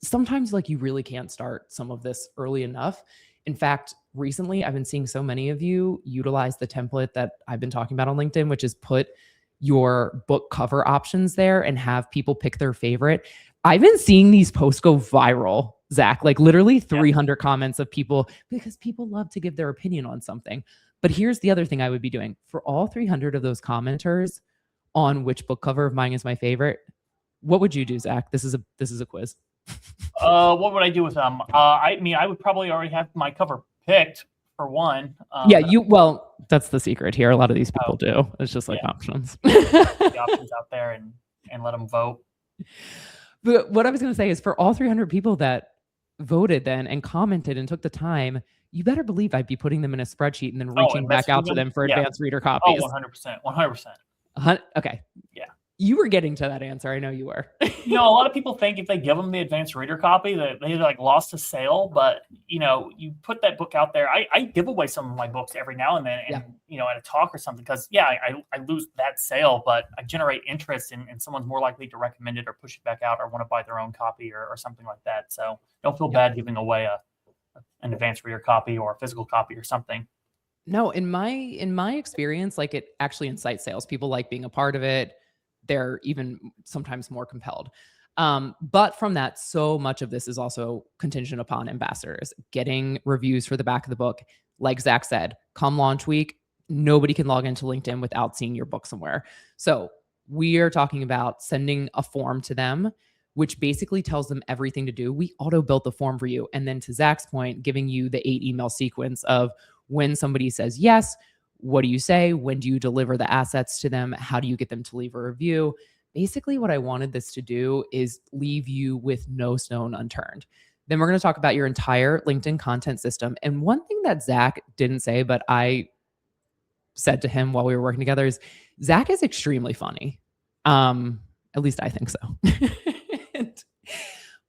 Speaker 1: sometimes like you really can't start some of this early enough. In fact, recently I've been seeing so many of you utilize the template that I've been talking about on LinkedIn, which is put your book cover options there and have people pick their favorite. I've been seeing these posts go viral, Zach, like literally 300 comments of people, because people love to give their opinion on something. But here's the other thing I would be doing for all 300 of those commenters on which book cover of mine is my favorite. What would you do, Zach? This is a quiz.
Speaker 2: What would I do with them? I mean, I would probably already have my cover picked for one.
Speaker 1: Well, that's the secret here. A lot of these people do. It's just like options.
Speaker 2: The options out there and let them vote.
Speaker 1: But what I was going to say is for all 300 people that voted then and commented and took the time, you better believe I'd be putting them in a spreadsheet and then reaching back out to them for advanced reader copies.
Speaker 2: Oh, 100%. 100%.
Speaker 1: Okay.
Speaker 2: Yeah.
Speaker 1: You were getting to that answer. I know you were.
Speaker 2: A lot of people think if they give them the advanced reader copy that they like lost a sale, but you put that book out there. I give away some of my books every now and then, and at a talk or something, because I lose that sale, but I generate interest and someone's more likely to recommend it or push it back out or want to buy their own copy or something like that. So don't feel bad giving away an advanced reader copy or a physical copy or something.
Speaker 1: No, in my experience, like it actually incites sales. People like being a part of it. They're even sometimes more compelled. But from that, so much of this is also contingent upon ambassadors getting reviews for the back of the book. Like Zach said, come launch week, nobody can log into LinkedIn without seeing your book somewhere. So we are talking about sending a form to them, which basically tells them everything to do. We auto built the form for you. And then to Zach's point, giving you the 8 email sequence of when somebody says yes, what do you say? When do you deliver the assets to them? How do you get them to leave a review? Basically, what I wanted this to do is leave you with no stone unturned. Then we're going to talk about your entire LinkedIn content system. And one thing that Zach didn't say, but I said to him while we were working together is Zach is extremely funny. At least I think so. And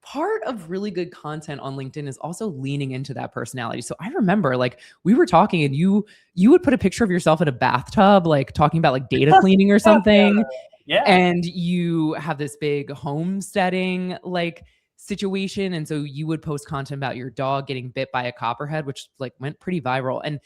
Speaker 1: part of really good content on LinkedIn is also leaning into that personality. So I remember like we were talking and you would put a picture of yourself in a bathtub, like talking about like data cleaning or something.
Speaker 2: Yeah.
Speaker 1: And you have this big homesteading like situation. And so you would post content about your dog getting bit by a copperhead, which like went pretty viral. And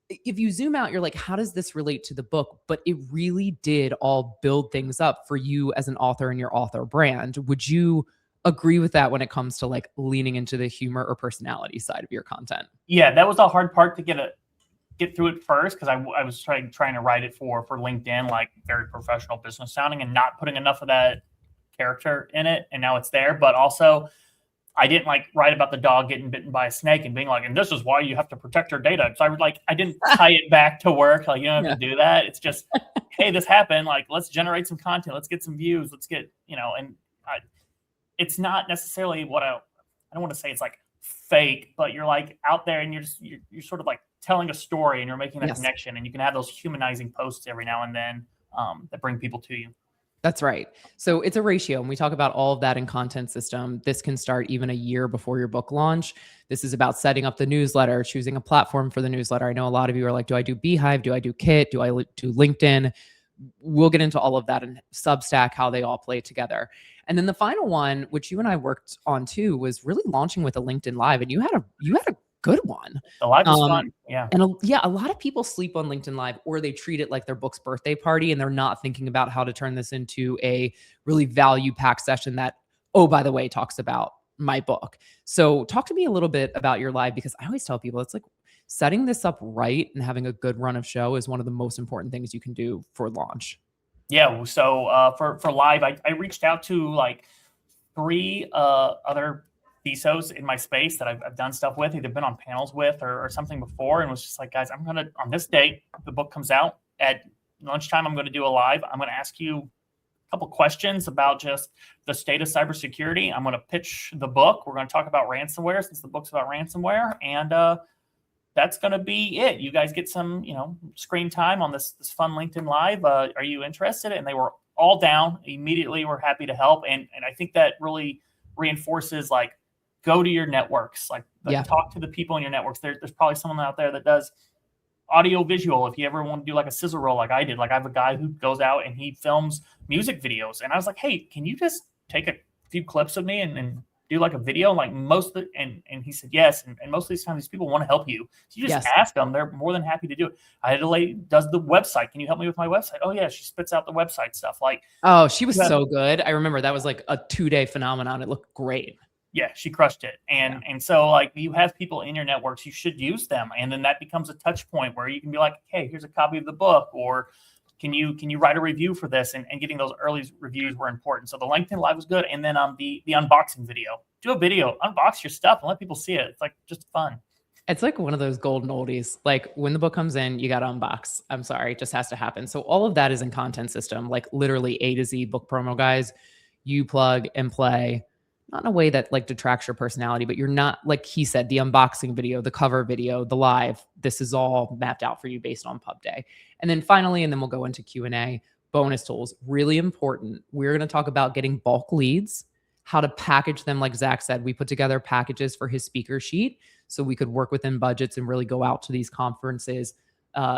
Speaker 1: if you zoom out, you're like, how does this relate to the book? But it really did all build things up for you as an author and your author brand. Would you agree with that when it comes to like leaning into the humor or personality side of your content?
Speaker 2: Yeah, that was the hard part to get through it first, because I was trying to write it for LinkedIn, like very professional business sounding, and not putting enough of that character in it. And now it's there. But also I didn't like write about the dog getting bitten by a snake and being like, and this is why you have to protect your data. So I didn't tie it back to work. Like, you don't have to do that. It's just, hey, this happened. Like, let's generate some content. Let's get some views. Let's get, and it's not necessarily what I don't want to say it's like fake, but you're like out there and you're sort of like telling a story and you're making that connection, and you can have those humanizing posts every now and then that bring people to you.
Speaker 1: That's right. So it's a ratio. And we talk about all of that in content system. This can start even a year before your book launch. This is about setting up the newsletter, choosing a platform for the newsletter. I know a lot of you are like, do I do Beehive? Do I do Kit? Do I do LinkedIn? We'll get into all of that in Substack, how they all play together. And then the final one, which you and I worked on too, was really launching with a LinkedIn Live. And you had a good one.
Speaker 2: The live is fun. Yeah.
Speaker 1: And a lot of people sleep on LinkedIn Live, or they treat it like their book's birthday party, and they're not thinking about how to turn this into a really value-packed session that, oh, by the way, talks about my book. So talk to me a little bit about your live, because I always tell people it's like setting this up right and having a good run of show is one of the most important things you can do for launch.
Speaker 2: Yeah. So for live, I reached out to like 3 other CISOs in my space that I've done stuff with, either been on panels with or something before, and was just like, guys, I'm gonna, on this date, the book comes out, at lunchtime, I'm going to do a live. I'm going to ask you a couple questions about just the state of cybersecurity. I'm going to pitch the book. We're going to talk about ransomware since the book's about ransomware. And that's going to be it. You guys get some, screen time on this fun LinkedIn Live. Are you interested? And they were all down immediately. We're happy to help. And I think that really reinforces, like, go to your networks, talk to the people in your networks. There's probably someone out there that does audio visual. If you ever want to do like a sizzle roll, like I did, like I have a guy who goes out and he films music videos. And I was like, hey, can you just take a few clips of me and do like a video? Like and he said, yes. And most of these times these people want to help you. So you just ask them, they're more than happy to do it. I had a lady does the website. Can you help me with my website? Oh yeah. She spits out the website stuff. Like,
Speaker 1: oh, she was so good. I remember that was like a 2-day phenomenon. It looked great.
Speaker 2: Yeah, she crushed it. And so, like, you have people in your networks, you should use them. And then that becomes a touch point where you can be like, hey, here's a copy of the book, or can you write a review for this? And getting those early reviews were important. So the LinkedIn Live was good. And then the unboxing video. Do a video, unbox your stuff and let people see it. It's like just fun.
Speaker 1: It's like one of those golden oldies. Like when the book comes in, you got to unbox. I'm sorry, it just has to happen. So all of that is in content system, like literally A to Z book promo guys. You plug and play. Not in a way that like detracts your personality, but you're not, like he said, the unboxing video, the cover video, the live, this is all mapped out for you based on pub day. And then finally, and then we'll go into Q&A, bonus tools, really important. We're going to talk about getting bulk leads, how to package them. Like Zach said, we put together packages for his speaker sheet so we could work within budgets and really go out to these conferences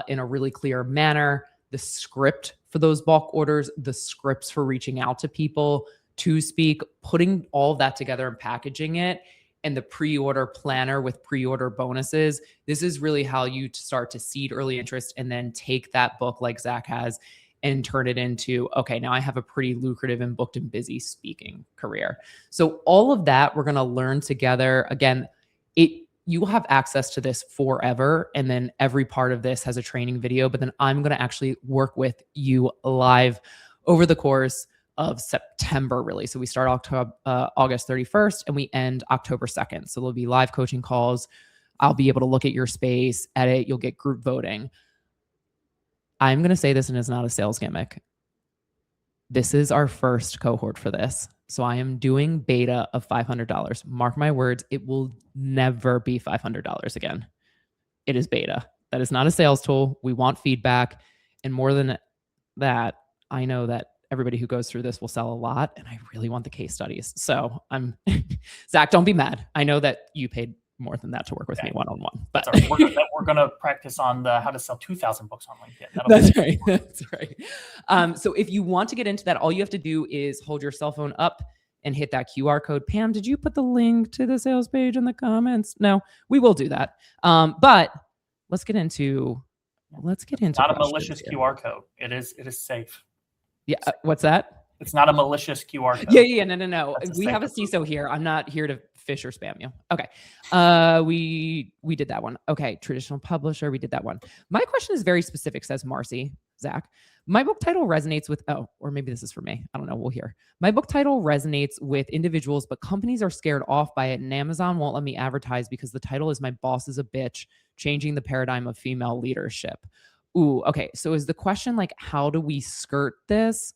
Speaker 1: in a really clear manner. The script for those bulk orders, the scripts for reaching out to people to speak, putting all of that together and packaging it, and the pre-order planner with pre-order bonuses. This is really how you start to seed early interest and then take that book like Zach has and turn it into, okay, now I have a pretty lucrative and booked and busy speaking career. So all of that we're going to learn together. Again, you will have access to this forever. And then every part of this has a training video, but then I'm going to actually work with you live over the course of September, really. So we start August 31st and we end October 2nd. So there'll be live coaching calls. I'll be able to look at your space, edit, you'll get group voting. I'm going to say this, and it's not a sales gimmick. This is our first cohort for this. So I am doing beta of $500. Mark my words, it will never be $500 again. It is beta. That is not a sales tool. We want feedback. And more than that, I know that everybody who goes through this will sell a lot, and I really want the case studies. So Zach, don't be mad. I know that you paid more than that to work with me one-on-one, but
Speaker 2: we're going to practice on how to sell 2,000 books on LinkedIn.
Speaker 1: That's right. That's right. So if you want to get into that, all you have to do is hold your cell phone up and hit that QR code. Pam, did you put the link to the sales page in the comments? No, we will do that. But let's get into
Speaker 2: not a malicious here. QR code. It is safe.
Speaker 1: Yeah. What's that?
Speaker 2: It's not a malicious QR code.
Speaker 1: Yeah. No. We have a CISO here. I'm not here to fish or spam you. Okay. We did that one. Okay. Traditional publisher. We did that one. My question is very specific, says Marcy. Zach, my book title resonates with, or maybe this is for me. I don't know. We'll hear. My book title resonates with individuals, but companies are scared off by it. And Amazon won't let me advertise because the title is My Boss is a Bitch, Changing the Paradigm of Female Leadership. Ooh, okay. So is the question like, how do we skirt this?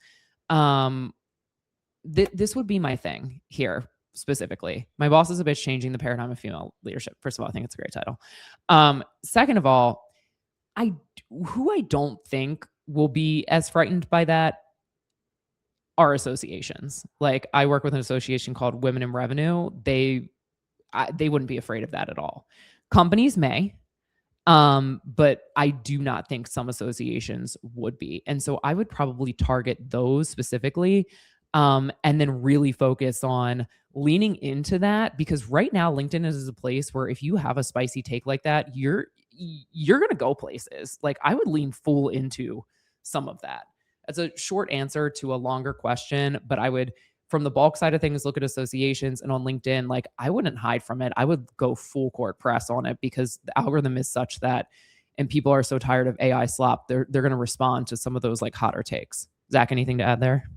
Speaker 1: This would be my thing here specifically. My Boss is a Bitch, Changing the Paradigm of Female Leadership. First of all, I think it's a great title. Second of all, who I don't think will be as frightened by that are associations. Like I work with an association called Women in Revenue. They wouldn't be afraid of that at all. Companies may. But I do not think some associations would be. And so I would probably target those specifically, and then really focus on leaning into that, because right now LinkedIn is a place where if you have a spicy take like that, you're going to go places. Like I would lean full into some of that. That's a short answer to a longer question, but I would, from the bulk side of things, look at associations, and on LinkedIn, like I wouldn't hide from it. I would go full court press on it because the algorithm is such that, and people are so tired of AI slop, they're going to respond to some of those like hotter takes. Zach, anything to add there?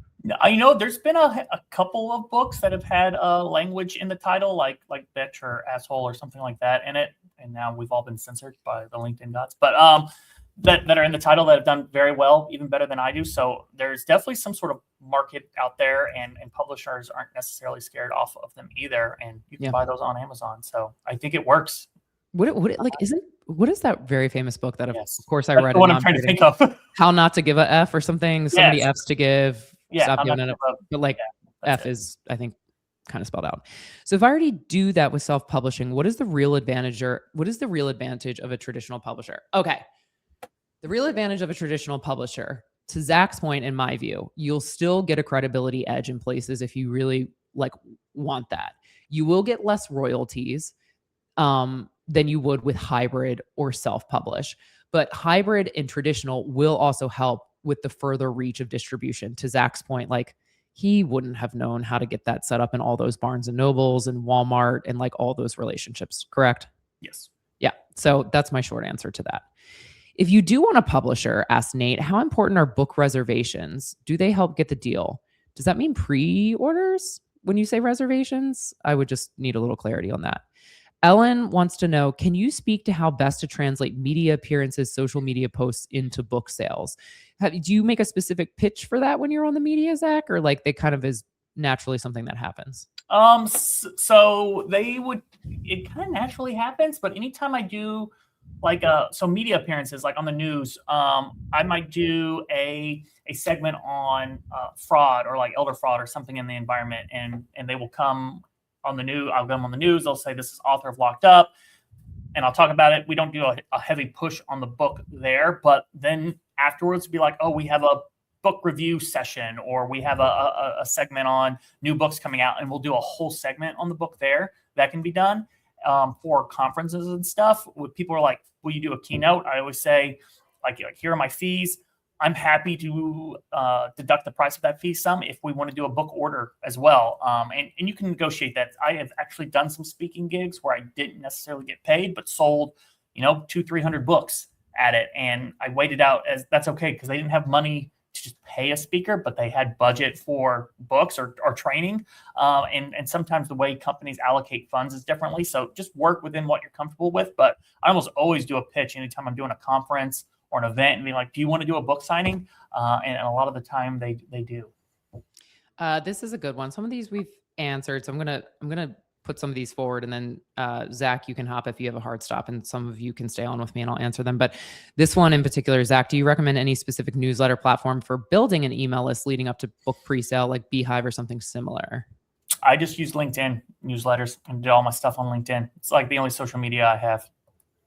Speaker 2: There's been a couple of books that have had language in the title, like bitch or asshole or something like that in it, and now we've all been censored by the LinkedIn gods. But that are in the title that have done very well, even better than I do. So there's definitely some sort of market out there, and publishers aren't necessarily scared off of them either. And you can buy those on Amazon. So I think it works.
Speaker 1: What is that very famous book that of course I
Speaker 2: That's
Speaker 1: read?
Speaker 2: the one I'm trying to think of.
Speaker 1: How Not to Give a F or something. So many F's to give.
Speaker 2: Yeah,
Speaker 1: Stop giving it. But like F is, I think, kind of spelled out. So if I already do that with self-publishing, what is the real advantage of a traditional publisher? Okay. The real advantage of a traditional publisher, to Zach's point, in my view, you'll still get a credibility edge in places if you really want that. You will get less royalties than you would with hybrid or self-publish. But hybrid and traditional will also help with the further reach of distribution. To Zach's point, he wouldn't have known how to get that set up in all those Barnes and Nobles and Walmart and all those relationships, correct?
Speaker 2: Yes.
Speaker 1: Yeah. So that's my short answer to that. If you do want a publisher, asked Nate, how important are book reservations? Do they help get the deal? Does that mean pre-orders when you say reservations? I would just need a little clarity on that. Ellen wants to know, can you speak to how best to translate media appearances, social media posts into book sales? Do you make a specific pitch for that when you're on the media, Zach? Or they kind of is naturally something that happens?
Speaker 2: So it kind of naturally happens, but anytime I do so media appearances, on the news, I might do a segment on fraud or elder fraud or something in the environment, and they will come on the news. I'll get them on the news. They'll say, this is author of Locked Up, and I'll talk about it. We don't do a heavy push on the book there, but then afterwards be like, oh, we have a book review session, or we have a segment on new books coming out, and we'll do a whole segment on the book there. That can be done for conferences and stuff. When people are like, will you do a keynote? I always say, here are my fees. I'm happy to deduct the price of that fee some if we want to do a book order as well. And you can negotiate that. I have actually done some speaking gigs where I didn't necessarily get paid, but sold, 200-300 books at it. And I waited out as that's okay, because they didn't have money to just pay a speaker, but they had budget for books or training. And sometimes the way companies allocate funds is differently. So just work within what you're comfortable with. But I almost always do a pitch anytime I'm doing a conference or an event and be like, do you want to do a book signing? And a lot of the time they do.
Speaker 1: This is a good one. Some of these we've answered. So I'm gonna put some of these forward, and then Zach, you can hop if you have a hard stop, and some of you can stay on with me and I'll answer them. But this one in particular, Zach, do you recommend any specific newsletter platform for building an email list leading up to book pre-sale, like Beehive or something similar?
Speaker 2: I just use LinkedIn newsletters and do all my stuff on LinkedIn. It's the only social media I have.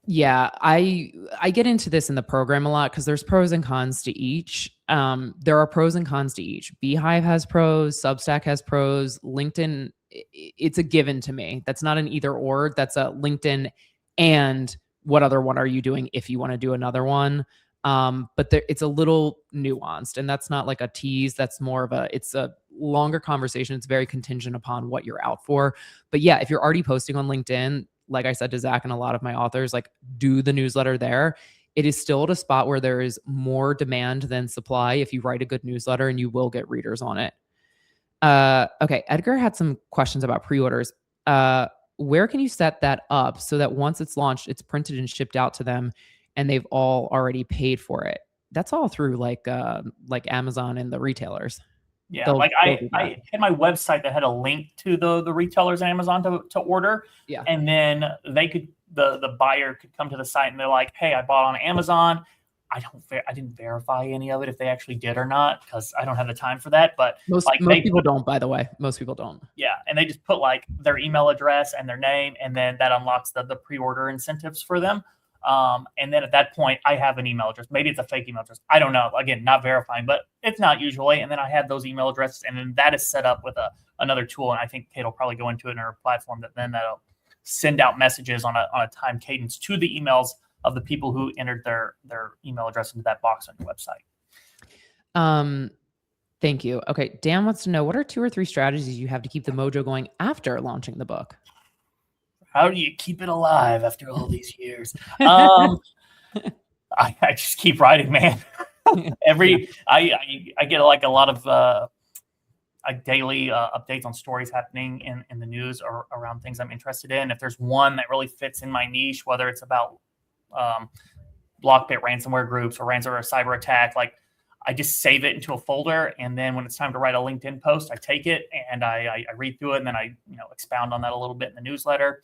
Speaker 1: Yeah, I get into this in the program a lot because there's pros and cons to each. There are pros and cons to each. Beehive has pros, Substack has pros, LinkedIn, it's a given to me. That's not an either or. That's a LinkedIn and what other one are you doing if you want to do another one. But it's a little nuanced, and that's not like a tease. That's more of it's a longer conversation. It's very contingent upon what you're out for. But yeah, if you're already posting on LinkedIn, like I said to Zach and a lot of my authors, do the newsletter there. It is still at a spot where there is more demand than supply if you write a good newsletter, and you will get readers on it. Okay, Edgar had some questions about pre-orders. Where can you set that up so that once it's launched, it's printed and shipped out to them and they've all already paid for it? That's all through like Amazon and the retailers.
Speaker 2: Yeah, I had my website that had a link to the retailers and Amazon to order.
Speaker 1: Yeah.
Speaker 2: And then the buyer could come to the site and they're like, hey, I bought on Amazon. I didn't verify any of it if they actually did or not, because I don't have the time for that. But
Speaker 1: most people don't, by the way. Most people don't.
Speaker 2: Yeah. And they just put their email address and their name, and then that unlocks the pre-order incentives for them. And then at that point, I have an email address. Maybe it's a fake email address. I don't know. Again, not verifying, but it's not usually. And then I have those email addresses, and then that is set up with another tool. And I think Kate will probably go into it in her platform that'll send out messages on a time cadence to the emails of the people who entered their email address into that box on your website.
Speaker 1: Thank you. Okay. Dan wants to know, what are 2 or 3 strategies you have to keep the mojo going after launching the book?
Speaker 2: How do you keep it alive after all these years? I just keep writing, man. I get a lot of daily updates on stories happening in the news or around things I'm interested in. If there's one that really fits in my niche, whether it's about Lockbit ransomware groups or ransomware cyber attack, like I just save it into a folder. And then when it's time to write a LinkedIn post, I take it and I read through it, and then I expound on that a little bit in the newsletter.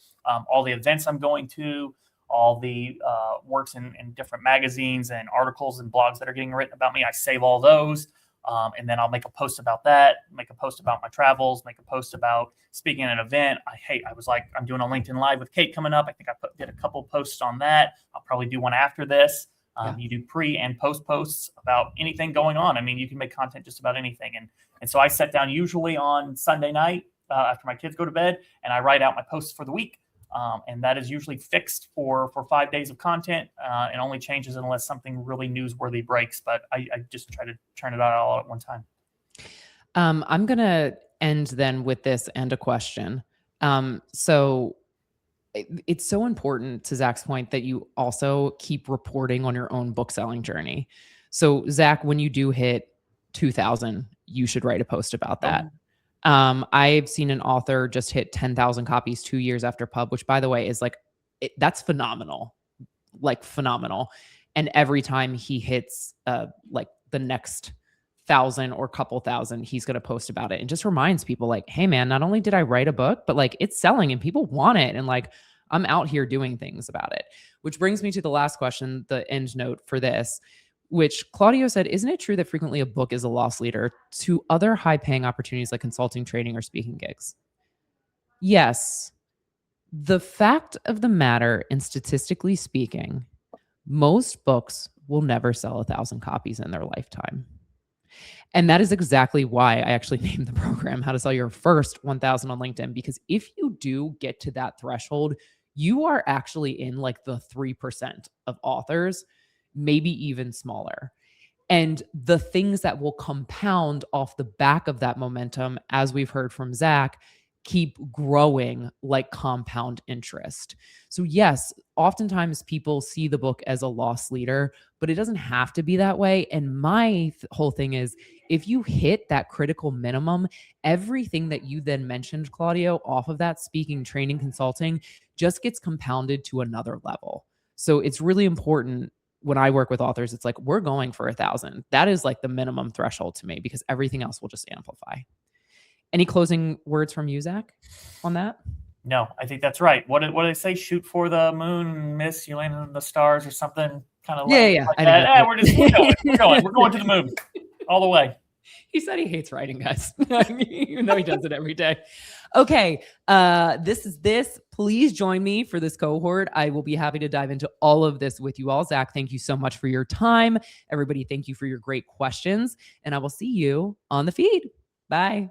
Speaker 2: All the events I'm going to, all the works in different magazines and articles and blogs that are getting written about me, I save all those. And then I'll make a post about that, make a post about my travels, make a post about speaking at an event. I was like, I'm doing a LinkedIn Live with Kate coming up. I think I did a couple posts on that. I'll probably do one after this. You do pre and post posts about anything going on. I mean, you can make content just about anything. And so I sit down usually on Sunday night after my kids go to bed, and I write out my posts for the week. And that is usually fixed for 5 days of content, and only changes unless something really newsworthy breaks. But I just try to turn it out all at one time.
Speaker 1: I'm going to end then with this and a question. So it's so important, to Zach's point, that you also keep reporting on your own book selling journey. So Zach, when you do hit 2,000, you should write a post about that. I've seen an author just hit 10,000 copies 2 years after pub, which, by the way, is that's phenomenal, phenomenal. And every time he hits the next 1,000 or couple thousand, he's going to post about it, and just reminds people like, hey man, not only did I write a book, but it's selling and people want it. And I'm out here doing things about it, which brings me to the last question, the end note for this, which Claudio said, isn't it true that frequently a book is a loss leader to other high paying opportunities like consulting, training, or speaking gigs? Yes. The fact of the matter, and statistically speaking, most books will never sell 1,000 copies in their lifetime. And that is exactly why I actually named the program How to Sell Your First 1,000 on LinkedIn, because if you do get to that threshold, you are actually in the 3% of authors, maybe even smaller. And the things that will compound off the back of that momentum, as we've heard from Zach, keep growing like compound interest. So yes, oftentimes people see the book as a loss leader, but it doesn't have to be that way. And my whole thing is, if you hit that critical minimum, everything that you then mentioned, Claudio, off of that, speaking, training, consulting, just gets compounded to another level. So it's really important. When I work with authors, it's we're going for 1,000. That is the minimum threshold to me, because everything else will just amplify. Any closing words from you, Zach, on that?
Speaker 2: No, I think that's right. What did they say? Shoot for the moon, miss, you land on the stars, or something kind of
Speaker 1: yeah.
Speaker 2: Like that. We're going. We're going to the moon all the way.
Speaker 1: He said he hates writing, guys, even though he does it every day. Okay, this is this. Please join me for this cohort. I will be happy to dive into all of this with you all. Zach, thank you so much for your time. Everybody, thank you for your great questions. And I will see you on the feed. Bye.